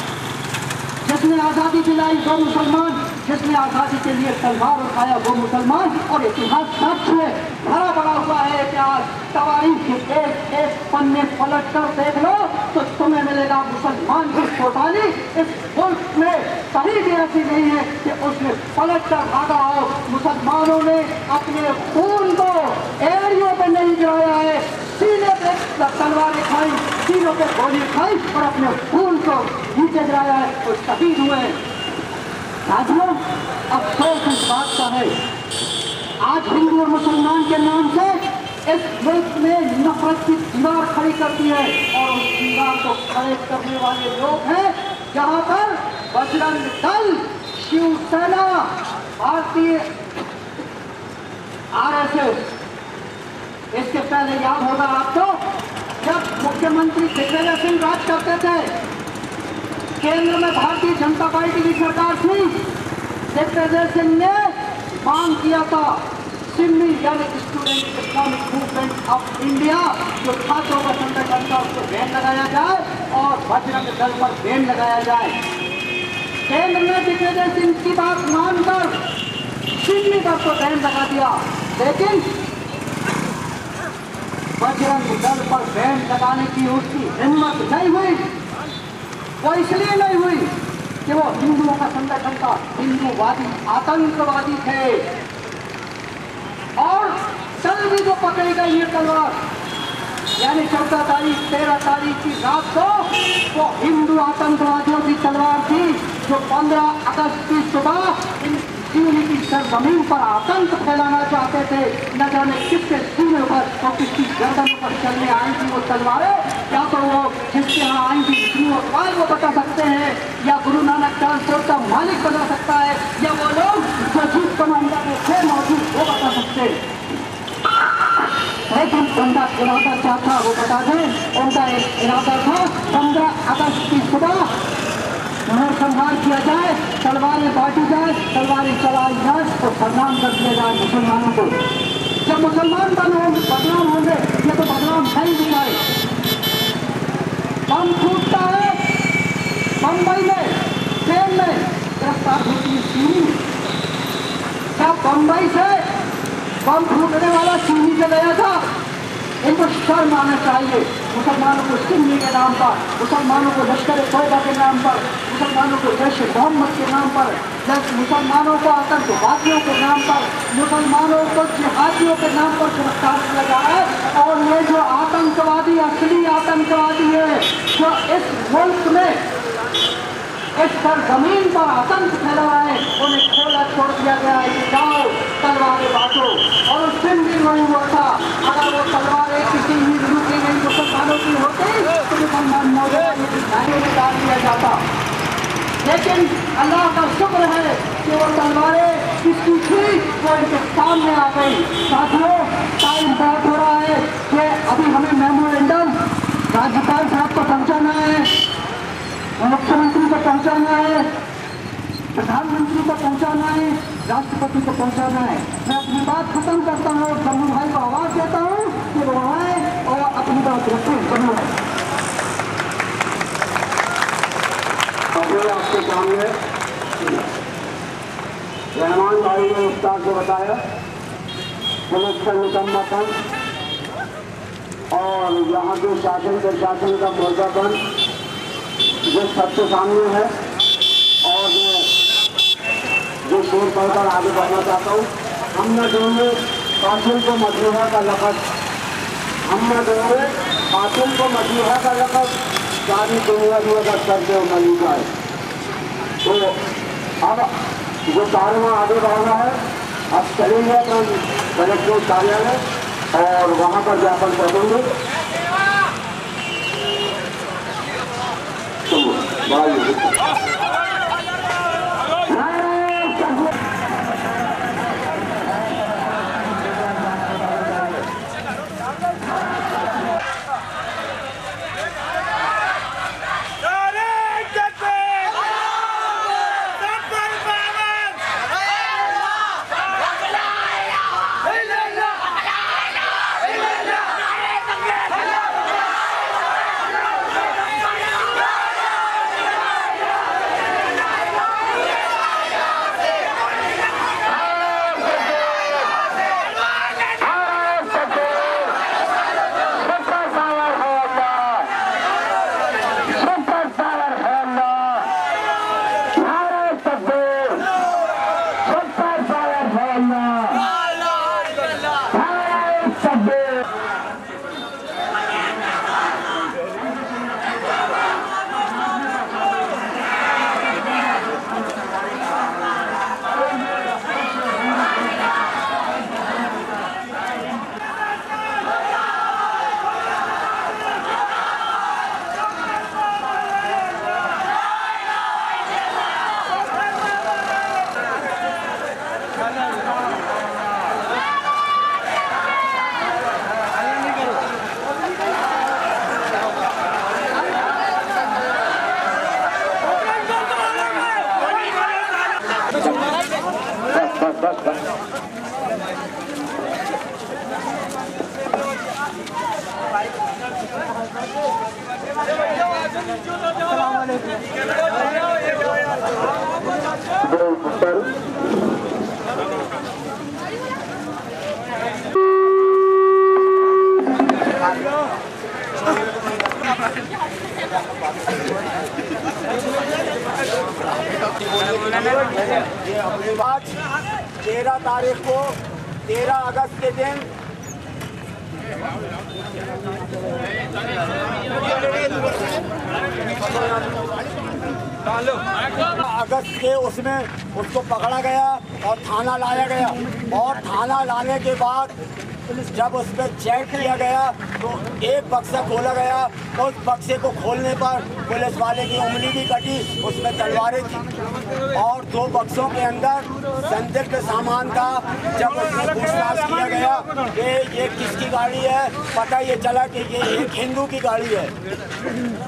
जिसने आजादी दिलाई वो मुसलमान, जिसने आजादी के लिए तलवार उठाया वो मुसलमान। और इतिहास सच है, भरा पड़ा हुआ है इतिहास। तवारीख के एक एक पन्ने पलट कर देख लो तो तुम्हें मिलेगा मुसलमान की कुर्बानी इस मुल्क में कहीं भी ऐसी नहीं है कि उसने पलट कर भागा हो। मुसलमानों ने अपने खून को एरियो पे नहीं गिराया है, सीने पे तलवारें खाई, सीनों पे गोली खाई और अपने खून को नीचे गिराया है तो शहीद हुए। साथियों, अफसोस इस बात का है आज हिंदू और मुसलमान के नाम से इस मुल्क में नफरत की दीवार खड़ी करती है और उस दीवार को खड़े करने वाले लोग हैं जहां पर बजरंग दल, शिवसेना, भारतीय RSS। इसके पहले याद होगा आपको, जब मुख्यमंत्री दिग्विजय सिंह राज करते थे, केंद्र में भारतीय जनता पार्टी की सरकार थी, दिग्विजय सिंह ने मांग किया था सिमी यानी student Islamic movement of India, जो छात्रों का संगठन था, उसको बैन लगाया जाए और बजरंग दल पर बैन लगाया जाए। केंद्र ने दिग्विजय सिंह की बात मानकर सिमी पर तो बैन लगा दिया, लेकिन बजरंग दल पर बैन लगाने की उसकी हिम्मत नहीं हुई। वो इसलिए नहीं हुई कि वो हिंदुओं का संगठन था, हिंदूवादी आतंकवादी थे। और कल भी जो पकड़ी गई ये तलवार यानी 14 तारीख 13 तारीख की रात को वो हिंदू आतंकवादियों की तलवार थी जो 15 अगस्त की सुबह इन दिल्ली की सरजमीन पर आतंक फैलाना चाहते थे। न जाने किसके सीने पर और किसकी गर्दन पर चलने आई थी वो तलवारें, या तो वो जिसके यहाँ आई थी विष्णु अग्रवाल वो बता सकते हैं, या गुरु नानक ट्रांसपोर्ट का मालिक बता सकता है, या वो लोग जो जीत कमांडर में थे मौजूद वो बता सकते हैं। लेकिन उनका इरादा क्या था वो बता दें। उनका एक इरादा था 15 अगस्त की सुबह नरसंहार किया जाए, तलवारें बांटी जाए, तलवारें चलाई जाए और बदनाम कर दिया जाए मुसलमानों को। जब मुसलमान बदनाम होंगे ये तो बदनाम नहीं दिखाए। बम फूटता है बम्बई में, ट्रेन में गिरफ्तार होती है चीनी। क्या बम्बई से बम फूटने वाला चीनी से गया था? इनको शर्म आना चाहिए। मुसलमानों को सिन्नी के नाम पर, मुसलमानों को लश्कर तौबा के नाम पर, मुसलमानों को जैश मोहम्मद के नाम पर, मुसलमानों को आतंकवादियों के नाम पर, मुसलमानों को जिहादियों के नाम पर गिरफ्तार किया जा रहा है। और ये जो आतंकवादी असली आतंकवादी है जो इस मुल्क में इस पर जमीन पर आतंक फैला रहा है, उन्हें खोला छोड़ दिया गया है कि जाओ तलवारें बांटो। और उस दिन भी वही हुआ था। अगर वो तलवारें किसी हिंदू की नहीं मुसलमानों की होती तो मुसलमान मौजूद में डाल दिया जाता। लेकिन अल्लाह का शुक्र है कि वो तलवारें किसकी थी वो इनके सामने आ गई। साथियों, टाइम बहुत हो रहा है कि अभी हमें मेमोरेंडम राज्यपाल साहब को पहुंचाना है, मुख्यमंत्री को पहुंचाना है, प्रधानमंत्री को पहुंचाना है, राष्ट्रपति को पहुंचाना है। मैं अपनी बात खत्म करता हूँ, जम्मू भाई को आवाज देता हूँ कि वो आए और अपनी बात रखें। जम्मू आपके सामने रहमान भाई ने उस्ताद को बताया पुलिस का निकम्मापन और यहाँ के शासन प्रशासन का मुर्दापन जो सबके सामने है। और मैं जो शोर पढ़कर आगे बढ़ना चाहता हूँ, हम न देंगे कातिल को मजरूहा का लक़ब, हम न देंगे कातिल को मजरूहा का लक़ब, सारी दुनिया भी अगर करके मनी जाए। तो अब जो कार्यक्रम आगे बढ़ना है, अब चलेंगे अपन कलेक्टर कार्यालय और वहाँ पर ज्ञापन करेंगे। तो आज 13 तारीख को 13 अगस्त के दिन अगस्त के उसमें उसको पकड़ा गया और थाना लाया गया, और थाना लाने के बाद जब उस पर चेक किया गया तो एक बक्सा खोला गया। उस बक्से को खोलने पर पुलिस वाले की उंगली भी कटी, उसमें तलवारें थी और 2 बक्सों के अंदर संदिग्ध सामान था। जब उसमें पूछताछ किया गया कि ये किसकी गाड़ी है, पता ये चला कि ये एक हिंदू की गाड़ी है,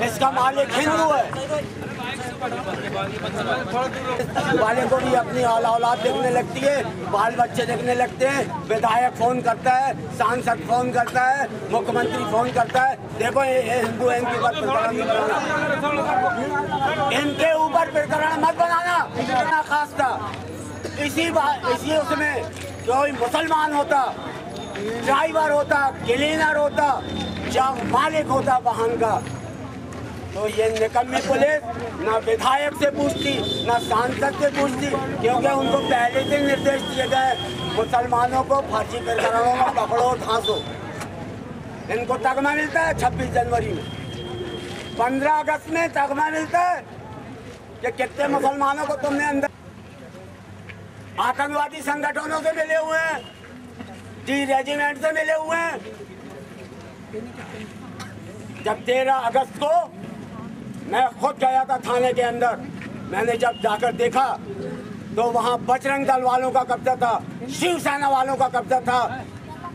इसका मालिक हिंदू है। वाले को भी अपनी औलाद देखने लगती है, बाल बच्चे देखने लगते हैं, विधायक फोन करता है, सांसद फोन करता है, मुख्यमंत्री फोन करता है, देखो ये हिंदू है, इनके ऊपर प्रकरण नहीं बनाना, इनके ऊपर प्रकरण मत बनाना। इतना खास था इसी उसमें कोई मुसलमान होता, ड्राइवर होता, क्लीनर होता, या मालिक होता वाहन का, तो ये निकम्मी पुलिस ना विधायक से पूछती ना सांसद से पूछती, क्योंकि उनको पहले से निर्देश दिए गए मुसलमानों को फर्जी प्रकरणों में पकड़ो धांसो। इनको तगमा मिलता है 26 जनवरी में, 15 अगस्त में तगमा मिलता है कि कितने मुसलमानों को तुमने अंदर आतंकवादी संगठनों से मिले हुए हैं, डी रेजिमेंट से मिले हुए हैं। जब 13 अगस्त को मैं खुद गया था थाने के अंदर, मैंने जब जाकर देखा तो वहाँ बजरंग दल वालों का कब्जा था, शिवसेना वालों का कब्जा था,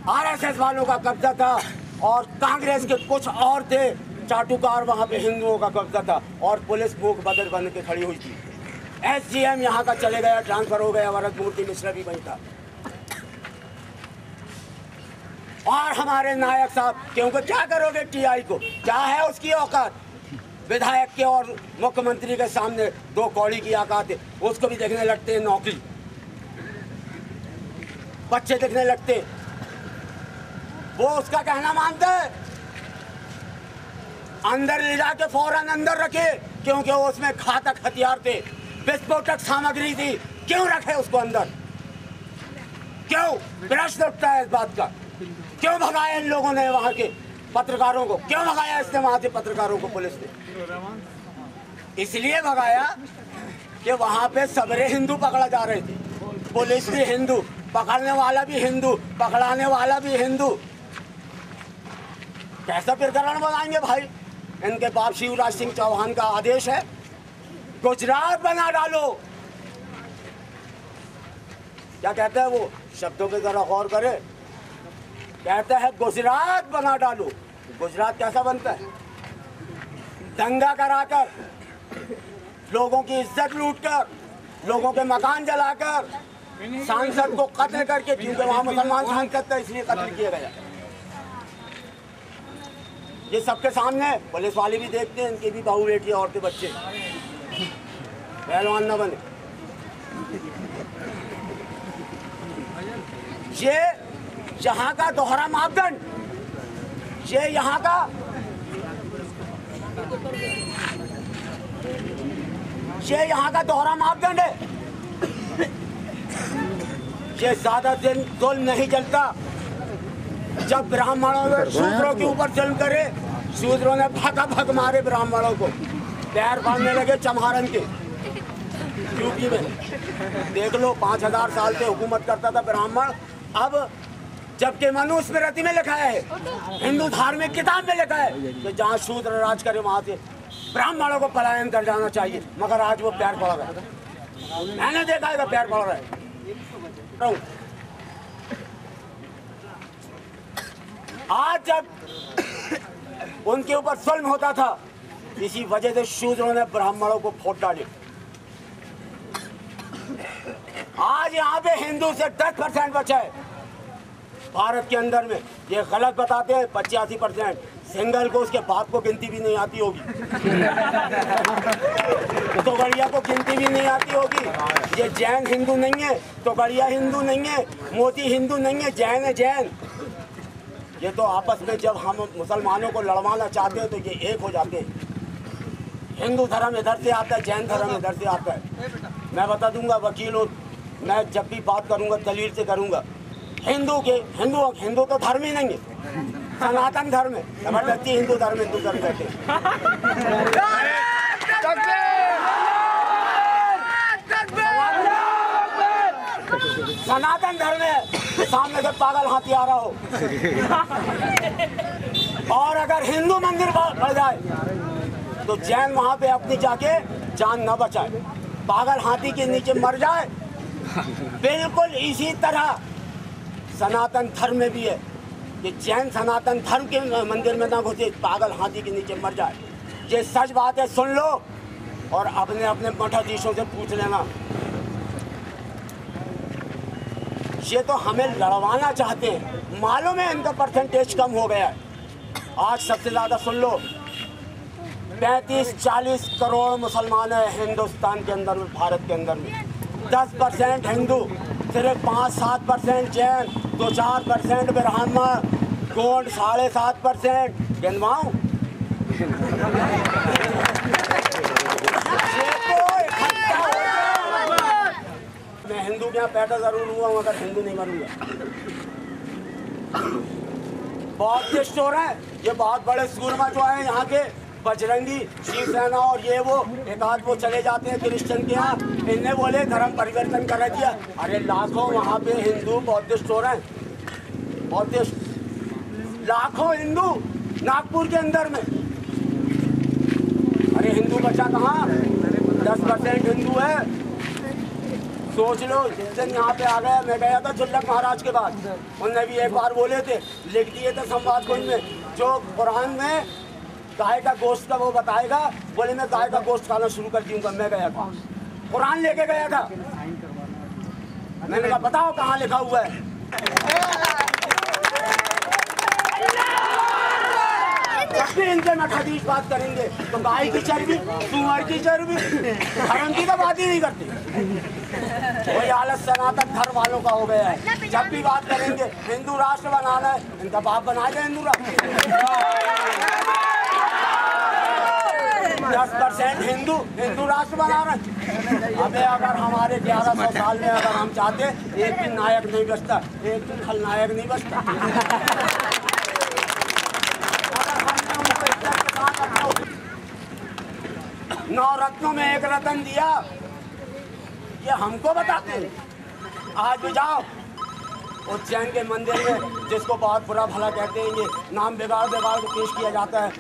आरएसएस वालों का कब्जा था, और कांग्रेस के कुछ और थे चाटुकार, वहाँ पे हिंदुओं का कब्जा था, और पुलिस मूक बदर बन के खड़ी हुई थी। एसडीएम यहाँ का चले गया, ट्रांसफर हो गया, वरद मूर्ति मिश्रा भी वही था, और हमारे नायक साहब, क्योंकि क्या करोगे टीआई को, क्या है उसकी औकात, विधायक के और मुख्यमंत्री के सामने 2 कौड़ी की औकात है, उसको भी देखने लगते हैं नौकरी, बच्चे देखने लगते, वो उसका कहना मानते हैं, अंदर ले जाके फौरन अंदर रखे, क्योंकि वो उसमें घातक हथियार थे, विस्फोटक सामग्री थी, क्यों रखे उसको अंदर, क्यों? प्रश्न उठता है इस बात का, क्यों भगाया इन लोगों ने वहां के पत्रकारों को, क्यों भगाया इसने वहां से पत्रकारों को पुलिस ने? इसलिए भगाया कि वहां पे सबरे हिंदू पकड़ा जा रहे थे, पुलिस भी हिंदू, पकड़ने वाला भी हिंदू, पकड़ाने वाला भी हिंदू। कैसा प्रकरण बनाएंगे भाई? इनके बाप शिवराज सिंह चौहान का आदेश है, गुजरात बना डालो। क्या कहते हैं वो, शब्दों पे जरा गौर करे, कहते हैं गुजरात बना डालो। गुजरात कैसा बनता है? दंगा कराकर, लोगों की इज्जत लूटकर, लोगों के मकान जलाकर, सांसद को कत्ल करके, क्योंकि वहां मुसलमान सांसद था इसलिए कत्ल किया गया। ये सबके सामने पुलिस वाले भी देखते हैं, इनकी भी बहू बेटी औरतें बच्चे पहलवान न बने। ये यहाँ का दोहरा मापदंड, ये यहाँ का दोहरा मापदंड है। ये ज्यादा दिन जुल्म नहीं चलता। जब ब्राह्मणों ने शूद्रों के ऊपर जुल्म करे, शूद्रों ने भग मारे ब्राह्मणों को, पैर बांधने लगे चम्हारन के। यूपी में देख लो, 5000 साल से हुकूमत करता था ब्राह्मण। अब जबकि मनुस्मृति में लिखा है, हिंदू धार्मिक किताब में लिखा है कि जहाँ शूद्र राज करे वहां से ब्राह्मणों को पलायन कर जाना चाहिए, मगर आज वो पैर पड़ रहा है। मैंने देखा है पैर पड़ रहा है। आज जब उनके ऊपर जुल्म होता था, इसी वजह से शूद्रों ने ब्राह्मणों को फोड़ डाले। आज यहाँ पे हिंदू से 10% बचा है भारत के अंदर में। ये गलत बताते हैं 85%। सिंगल को, उसके बाप को गिनती भी नहीं आती होगी, तोगड़िया को गिनती भी नहीं आती होगी। ये जैन हिंदू नहीं है, तोगड़िया हिंदू नहीं है, मोदी हिंदू नहीं है, जैन है जैन। ये तो आपस में जब हम मुसलमानों को लड़वाना चाहते हैं तो ये एक हो जाते हैं। हिंदू धर्म इधर से आता है, जैन धर्म इधर से आता है। मैं बता दूंगा, वकील हूँ मैं, जब भी बात करूंगा दलील से करूंगा। हिंदू तो धर्म ही नहीं है, सनातन धर्म है। जबरदस्ती हिंदू धर्म कहते हैं। सनातन धर्म है, सामने से पागल हाथी आ रहा हो और अगर हिंदू मंदिर बढ़ जाए तो जैन वहां पे अपनी जाके जान न बचाए, पागल हाथी के नीचे मर जाए। बिल्कुल इसी तरह सनातन धर्म में भी है कि जैन सनातन धर्म के मंदिर में ना घुसे, पागल हाथी के नीचे मर जाए। ये सच बात है, सुन लो और अपने अपने मठाधीशों से पूछ लेना। ये तो हमें लड़वाना चाहते हैं, मालूम है इनका परसेंटेज कम हो गया है। आज सबसे ज्यादा सुन लो, 35-40 करोड़ मुसलमान है हिंदुस्तान के अंदर में, भारत के अंदर में। 10% हिंदू, सिर्फ 5-7% जैन, 2-4% ब्राह्मण, गोंड 7.5%। गिनवाऊं? मैं हिंदू के यहाँ पैदा जरूर हुआ हूँ, अगर हिंदू नहीं बनूंगा। बौद्धिस्ट हो रहे हैं, ये बहुत बड़े सूरमा जो है यहाँ के, बजरंगी, शिवसेना और ये वो, एक आध वो चले जाते हैं क्रिश्चियन के यहाँ, इनने बोले धर्म परिवर्तन कर दिया। अरे लाखों वहाँ पे हिंदू बौद्धिस्ट हो रहे हैं, बौद्धिस्ट लाखों हिंदू नागपुर के अंदर में। अरे हिंदू बचा कहाँ? 10% हिंदू है। सोच लो, जिस दिन यहाँ पे आ गया, मैं गया था झुल्लक महाराज के बाद, उनने भी एक बार बोले थे, लिख दिए थे संवाद कुंज में, जो कुरान में गाय का गोश्त का वो बताएगा, बोले मैं गाय का गोश्त खाना शुरू कर दूंगा। मैं गया था, कुरान लेके गया था, मैंने कहा बताओ कहाँ लिखा हुआ है। जब भी इनसे मठाधीश बात करेंगे तो गाय की चर्बी, सुअर की चर्बी, धर्म की तो बात ही नहीं करते। वही हालत सनातन धर्म वालों का हो गया है। जब भी बात करेंगे हिंदू राष्ट्र बनाना है, इनका बाप बनाएगा हिंदू राष्ट्र। 10% हिंदू राष्ट्र बना रहे। अबे अगर हमारे 1100 साल में अगर हम चाहते, एक दिन नायक नहीं बचता, एक दिन खलनायक नहीं बचता। नौ रत्नों में एक रत्न दिया, ये हमको बताते हैं। आज भी जाओ उज्जैन के मंदिर में, जिसको बहुत बुरा भला कहते हैं, ये नाम बिगाड़ के पेश किया जाता है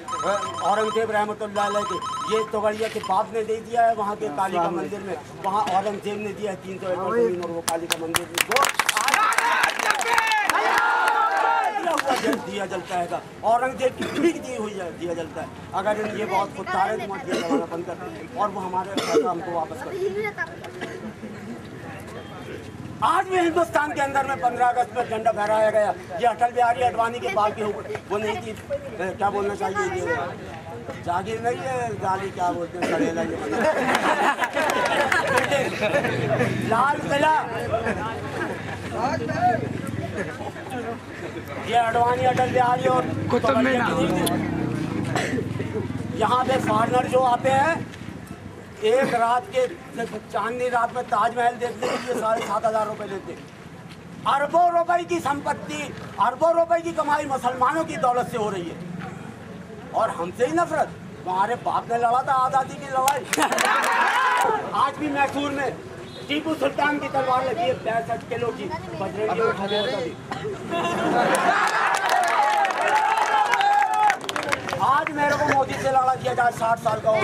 औरंगजेब रहमतुल्लाह अलैह के। ये तोगड़िया के बाप ने दे दिया है वहाँ के काली का मंदिर में, वहाँ औरंगजेब ने दिया है 300 एकड़ जमीन, और वो काली का मंदिर दिया जलता है। औरंगजेब की भीख दी हुई है, दिया जलता है। अगर ये बहुत खुद है तो मत दिया जलाना बंद कर और वो हमारे हमको वापस कर। आज भी हिंदुस्तान के अंदर में 15 अगस्त में झंडा फहराया गया। ये अटल बिहारी अडवाणी के बाल के ऊपर वो नहीं थी, क्या बोलना चाहिए, ये जागीर नहीं है, गाली क्या बोलते हैं, सड़ेला ये लाल किला, ये अडवाणी अटल बिहारी और यहाँ पे फॉरनर जो आते हैं, एक रात के चांदनी रात में ताजमहल देखने के लिए 7,500 रुपए देते। अरबों रुपए की संपत्ति, अरबों रुपए की कमाई मुसलमानों की दौलत से हो रही है, और हमसे ही नफरत। हमारे बाप ने लड़ा था आज़ादी की लड़ाई। आज भी मैसूर में टीपू सुल्तान की तलवार लगी है 65 किलो की, बजरंगी उठा दी। आज मेरे को मोदी से लड़ा दिया जाए, 60 साल का हो,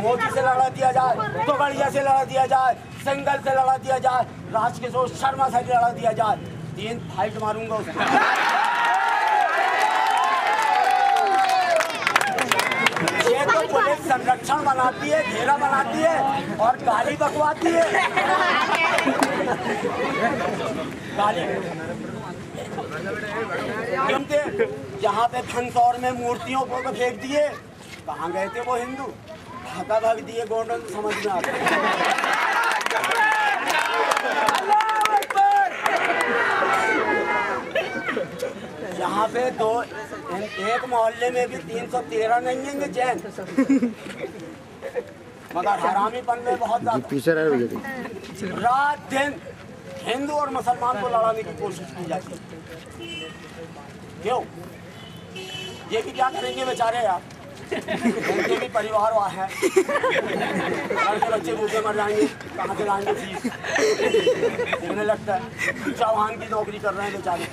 मोदी से लड़ा दिया जाए, तोगड़िया से लड़ा दिया जाए, सिंगल से लड़ा दिया जाए, राजकिशोर शर्मा से लड़ा दिया जाए, 3 फाइट मारूंगा उसको। ये तो पुलिस संरक्षण बनाती है, घेरा बनाती है और गाली बकवाती है। गाली यहाँ पे खनसौर में मूर्तियों को फेंक दिए, कहाँ गए थे वो हिंदू, भागा भाग दिए गोंडन, समझ में आता यहाँ पे एक मोहल्ले में भी 313 नहीं है जैन। मगर हरामीपन में बहुत ज्यादा पीछे रहे भैया। रात दिन हिंदू और मुसलमान को लड़ाने की कोशिश की जाती है। क्यों? ये भी क्या करेंगे बेचारे यार, उनके भी परिवार वहाँ है, लड़के बच्चे भूखे मर जाएंगे, कहाँ से लाएंगे फीस? देखने लगता है चौहान की नौकरी कर रहे हैं बेचारे,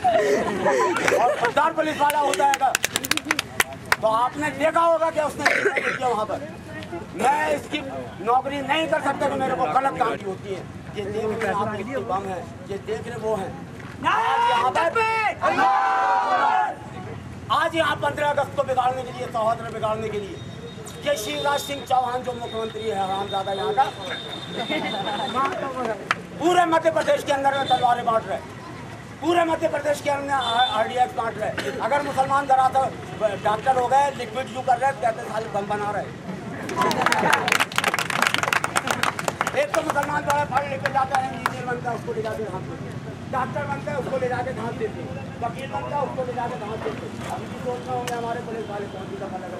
और खुददार पुलिस वाला होता है का। तो आपने देखा होगा कि उसने किया वहाँ पर। मैं इसकी नौकरी नहीं कर सकता कि मेरे को गलत काम की होती है। ये देख रहे आप देखिए बम है, ये देख रहे वो है। आज यहाँ 15 अगस्त को बिगाड़ने के लिए, सौहार्द बिगाड़ने के लिए, ये शिवराज सिंह चौहान जो मुख्यमंत्री है हरामजादा यहाँ का, पूरे मध्य प्रदेश के अंदर में तलवारें बांट रहे, पूरे मध्य प्रदेश के अंदर RDX बांट रहे। अगर मुसलमान डराता डॉक्टर हो गए, लिक्विड यू कर रहे, कहते साल बम बना रहे। एक तो मुसलमान द्वारा पढ़ लिख के जाता है, इंजीनियर बनता है, उसको ले जाके घास देते हैं, डॉक्टर बनता है, उसको ले जाके घास देते हैं, वकील बनता है, उसको ले जाके घास देते हैं। अब इसी सोचना होंगे हमारे पुलिस वाले कौन सी दफा लगा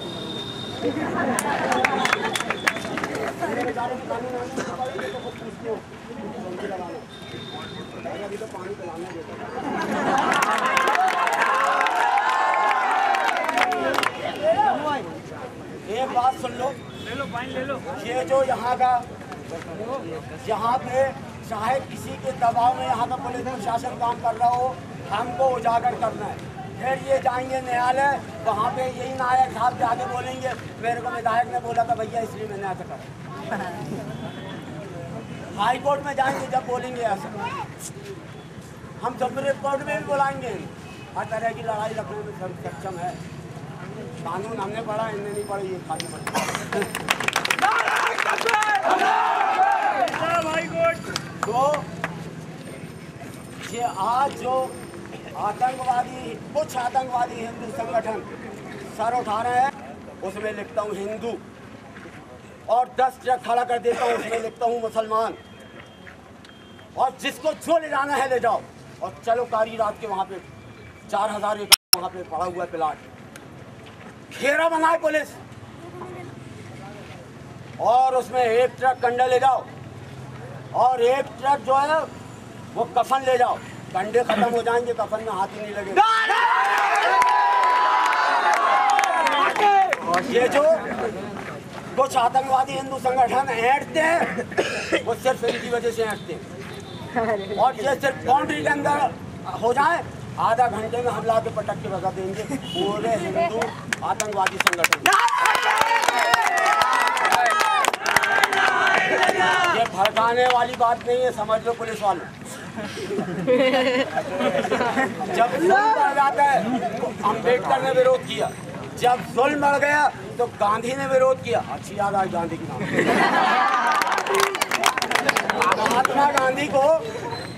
बेचारे की कानून आने तो खुद पूछते हो कौन सी लगाना, अभी तो पानी पिलाने देते। एक बात सुन लो, ये जो यहाँ का, यहाँ पे चाहे किसी के दबाव में यहाँ का पुलिस प्रशासन काम कर रहा हो, हमको उजागर करना है। फिर ये जाएंगे न्यायालय, वहाँ पे यही नायक साहब जाके बोलेंगे मेरे को विधायक ने बोला था भैया इसलिए मैंने ऐसा करा। हाई कोर्ट में जाएंगे जब बोलेंगे ऐसा, हम सुप्रीम कोर्ट में भी बुलाएंगे। हर तरह की लड़ाई लड़ने में सक्षम है। कानून हमने पढ़ा, इनने नहीं पढ़ा, ये खाली पढ़ा। तो ये आज जो आतंकवादी, कुछ आतंकवादी हिंदू संगठन सर उठा रहे हैं, उसमें लिखता हूँ हिंदू, और 10 ट्रक खड़ा कर देता हूँ, उसमें लिखता हूँ मुसलमान। और जिसको जो ले जाना है ले जाओ, और चलो कारी रात के वहाँ पे 4000 एकड़ वहाँ पे पड़ा हुआ प्लाट, घेरा बनाए पुलिस, और उसमें 1 ट्रक कंडे ले जाओ, और 1 ट्रक जो है वो कफन ले जाओ। कंडे खत्म हो जाएंगे, कफन में हाथ ही नहीं लगेगा। ये जो कुछ आतंकवादी हिंदू संगठन ऐंठते हैं, वो सिर्फ इनकी वजह से ऐंठते हैं, और ये सिर्फ बाउंड्री के अंदर हो जाए, आधा घंटे में हम ला के पटक के भगा देंगे पूरे हिंदू आतंकवादी संगठन। ये भड़काने वाली बात नहीं है, समझ लो पुलिस वालों। जब जुल्म बढ़ जाता है तो अम्बेडकर ने विरोध किया, जब जुल्म बढ़ गया तो गांधी ने विरोध किया। अच्छी याद आई गांधी की नाम। महात्मा गांधी को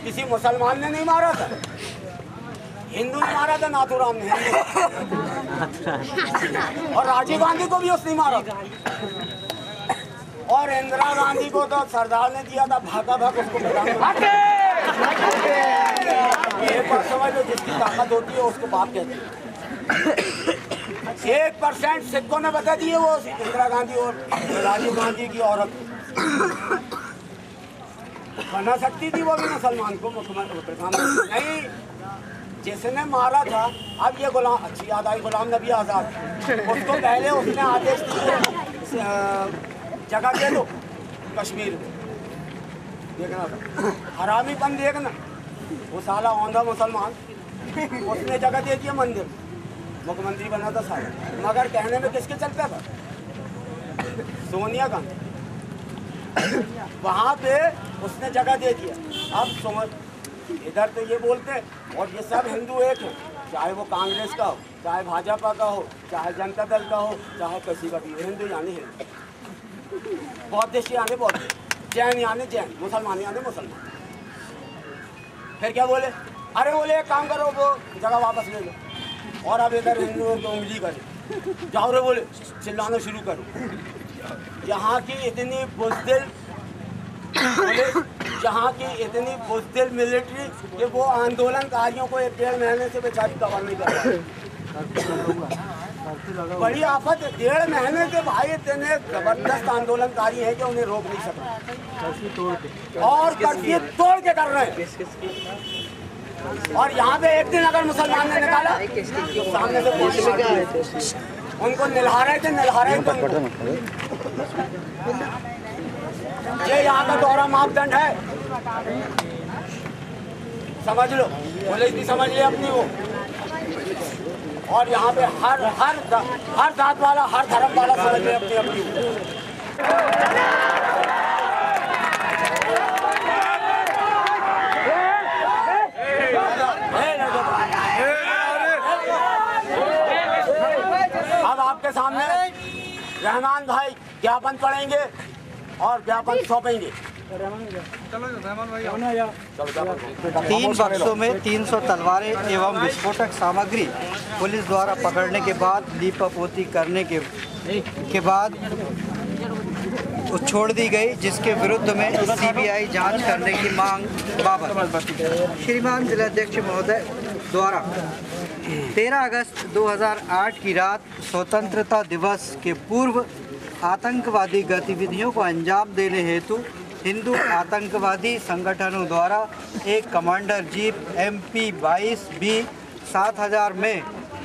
किसी मुसलमान ने नहीं मारा था, हिंदू ने मारा था, नाथूराम ने। और राजीव गांधी को भी उसने मारा था, और इंदिरा गांधी को तो सरदार ने दिया था भागा भाग उसको प्रधानमंत्री। एक बार समझ लो, जिसकी ताकत होती है उसको बाप कहते हैं। 1% सिक्कों ने बता दिए वो इंदिरा गांधी और राजीव गांधी की औरत बना सकती थी, वो भी मुसलमान को मुख्यमंत्री प्रधानमंत्री नहीं। जिसने मारा था, अब ये गुलाम, अच्छी याद आई, गुलाम नबी आज़ाद, उसको पहले उसने आदेश दिए जगह दे दो कश्मीर में। देखना था हरामीपन, देखना वो साला औंधा मुसलमान, उसने जगह दे दिया मंदिर, मुख्यमंत्री बना था साला, मगर कहने में किसके चलता था? सोनिया गांधी। वहाँ पे उसने जगह दे दिया। अब समझ, इधर तो ये बोलते हैं, और ये सब हिंदू एक है, चाहे वो कांग्रेस का हो, चाहे भाजपा का हो, चाहे जनता दल का हो, चाहे किसी का भी, हिंदू यानी हिंदू, बौद्ध यानी बौद्ध, जैन यानी जैन, मुसलमान यानी मुसलमान। फिर क्या बोले? अरे बोले एक काम करो, वो जगह वापस ले लो, और अब इधर हिंदुओं की उंगली करें, जाओ रे बोले चिल्लाना शुरू करो। यहाँ की इतनी बुज़दिल पुलिस, यहाँ की इतनी बुज़दिल मिलिट्री कि वो आंदोलनकारियों को 1-1.5 महीने से बेचारी कवर नहीं कर रहा। बड़ी आफत 1.5 महीने के भाई इतने जबरदस्त आंदोलनकारी हैं कि उन्हें रोक नहीं सका और कर्फ्यू तोड़ के कर रहे हैं। और यहाँ पे एक दिन अगर मुसलमान ने निकाला तो सामने से उनको निलहा रहे थे ये यहाँ का दोहरा मापदंड है, समझ लो। पुलिस भी समझ ले अपनी वो। और यहाँ पे हर जात वाला, हर धर्म वाला समझ ले अपनी अपनी। अब आपके सामने रहमान भाई ज्ञापन पढ़ेंगे और ज्ञापन सौंपेंगे। 3 बक्सों में 300 तलवारें एवं विस्फोटक सामग्री पुलिस द्वारा पकड़ने के बाद लीपापोती करने के बाद छोड़ दी गई, जिसके विरुद्ध में सीबीआई जांच करने की मांग बाबत श्रीमान जिलाध्यक्ष महोदय द्वारा 13 अगस्त 2008 की रात स्वतंत्रता दिवस के पूर्व आतंकवादी गतिविधियों को अंजाम देने हेतु हिंदू आतंकवादी संगठनों द्वारा एक कमांडर जीप MP-22B 7000 में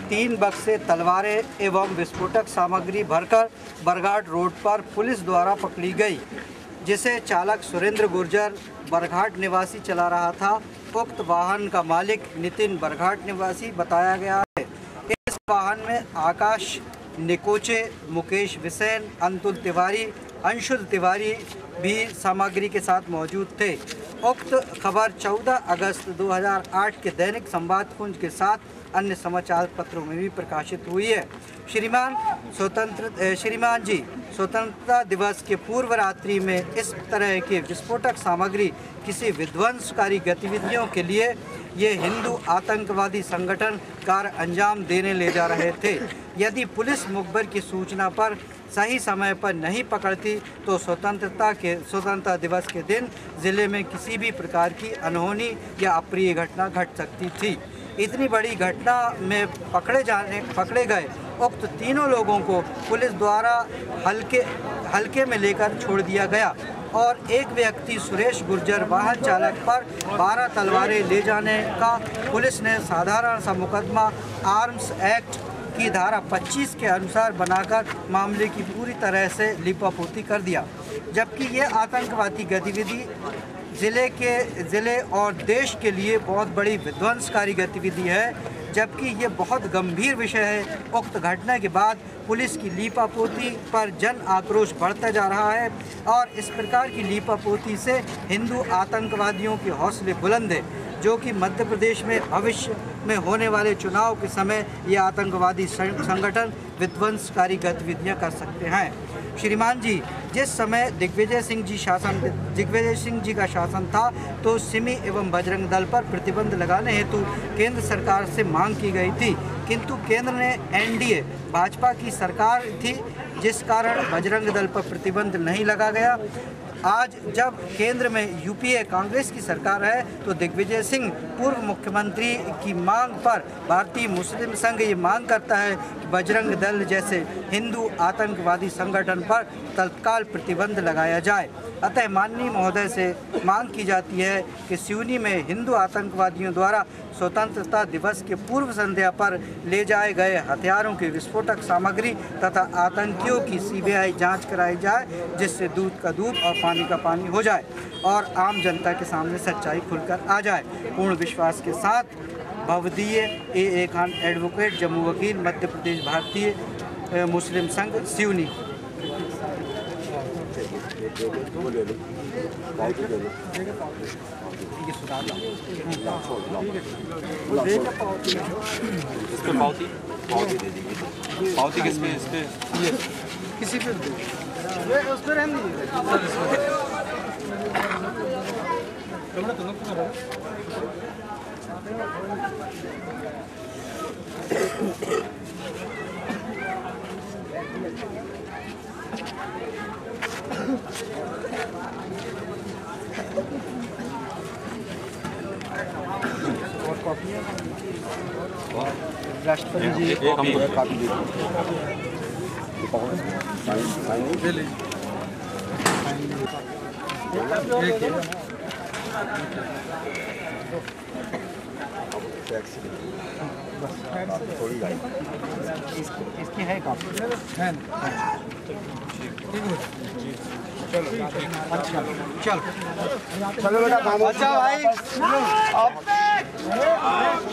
3 बक्से तलवारें एवं विस्फोटक सामग्री भरकर बरघाट रोड पर पुलिस द्वारा पकड़ी गई, जिसे चालक सुरेंद्र गुर्जर बरघाट निवासी चला रहा था। उक्त वाहन का मालिक नितिन बरघाट निवासी बताया गया है। इस वाहन में आकाश निकोचे, मुकेश विसेन, अंतुल तिवारी, अंशुल तिवारी भी सामग्री के साथ मौजूद थे। उक्त खबर 14 अगस्त 2008 के दैनिक संवाद पुंज के साथ अन्य समाचार पत्रों में भी प्रकाशित हुई है। श्रीमान जी, स्वतंत्रता दिवस के पूर्व रात्रि में इस तरह के विस्फोटक सामग्री किसी विध्वंसकारी गतिविधियों के लिए ये हिंदू आतंकवादी संगठन कार्य अंजाम देने ले जा रहे थे। यदि पुलिस मुखबिर की सूचना पर सही समय पर नहीं पकड़ती तो स्वतंत्रता दिवस के दिन ज़िले में किसी भी प्रकार की अनहोनी या अप्रिय घटना घट सकती थी। इतनी बड़ी घटना में पकड़े गए उक्त तीनों लोगों को पुलिस द्वारा हल्के में लेकर छोड़ दिया गया और एक व्यक्ति सुरेश गुर्जर वाहन चालक पर 12 तलवारें ले जाने का पुलिस ने साधारण सा मुकदमा आर्म्स एक्ट की धारा 25 के अनुसार बनाकर मामले की पूरी तरह से लिपापोती कर दिया। जबकि ये आतंकवादी गतिविधि ज़िले और देश के लिए बहुत बड़ी विध्वंसकारी गतिविधि है, जबकि ये बहुत गंभीर विषय है। उक्त घटना के बाद पुलिस की लीपापोती पर जन आक्रोश बढ़ता जा रहा है और इस प्रकार की लीपापोती से हिंदू आतंकवादियों के हौसले बुलंद है, जो कि मध्य प्रदेश में भविष्य में होने वाले चुनाव के समय ये आतंकवादी संगठन विध्वंसकारी गतिविधियां कर सकते हैं। श्रीमान जी, जिस समय दिग्विजय सिंह जी का शासन था तो सिमी एवं बजरंग दल पर प्रतिबंध लगाने हेतु केंद्र सरकार से मांग की गई थी, किंतु केंद्र ने NDA भाजपा की सरकार थी, जिस कारण बजरंग दल पर प्रतिबंध नहीं लगा गया। आज जब केंद्र में UPA कांग्रेस की सरकार है तो दिग्विजय सिंह पूर्व मुख्यमंत्री की मांग पर भारतीय मुस्लिम संघ ये मांग करता है कि बजरंग दल जैसे हिंदू आतंकवादी संगठन पर तत्काल प्रतिबंध लगाया जाए। अतः माननीय महोदय से मांग की जाती है कि सिवनी में हिंदू आतंकवादियों द्वारा स्वतंत्रता दिवस के पूर्व संध्या पर ले जाए गए हथियारों की विस्फोटक सामग्री तथा आतंकियों की CBI जांच कराई जाए, जिससे दूध का दूध और पानी का पानी हो जाए और आम जनता के सामने सच्चाई खुलकर आ जाए। पूर्ण विश्वास के साथ भवदीय AA खान एडवोकेट, जम्मू वकील, मध्य प्रदेश भारतीय मुस्लिम संघ, सिवनी। पावती किस पे? इस पे किसी पे उस पर रहने राष्ट्रपति जी इसकी है कॉपी। चलो बेटा काम। अच्छा भाई, आप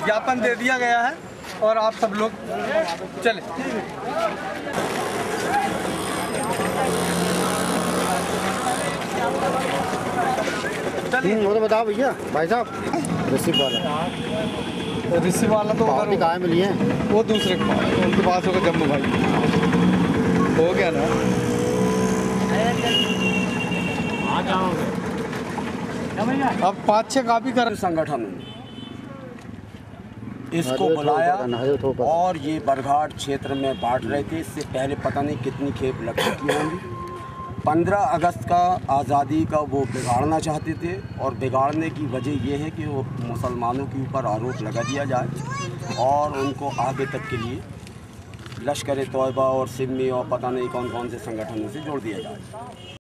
ज्ञापन दे दिया गया है और आप सब लोग चले। वो तो बताओ भैया भाई साहब, रिसिप्ट वाला तो पावती कहाँ मिली है? वो दूसरे के पास, उनके पास होगा जम्मू भाई। हो गया ना? अब 5-6 कॉपी कर। संगठन इसको बुलाया और ये बरघाट क्षेत्र में बांट रहे थे। इससे पहले पता नहीं कितनी खेप लग चुकी होंगी। 15 अगस्त का आज़ादी का वो बिगाड़ना चाहते थे और बिगाड़ने की वजह ये है कि वो मुसलमानों के ऊपर आरोप लगा दिया जाए और उनको आगे तक के लिए लश्कर-ए-तौयबा और सिमी और पता नहीं कौन कौन से संगठनों से जोड़ दिया जाए।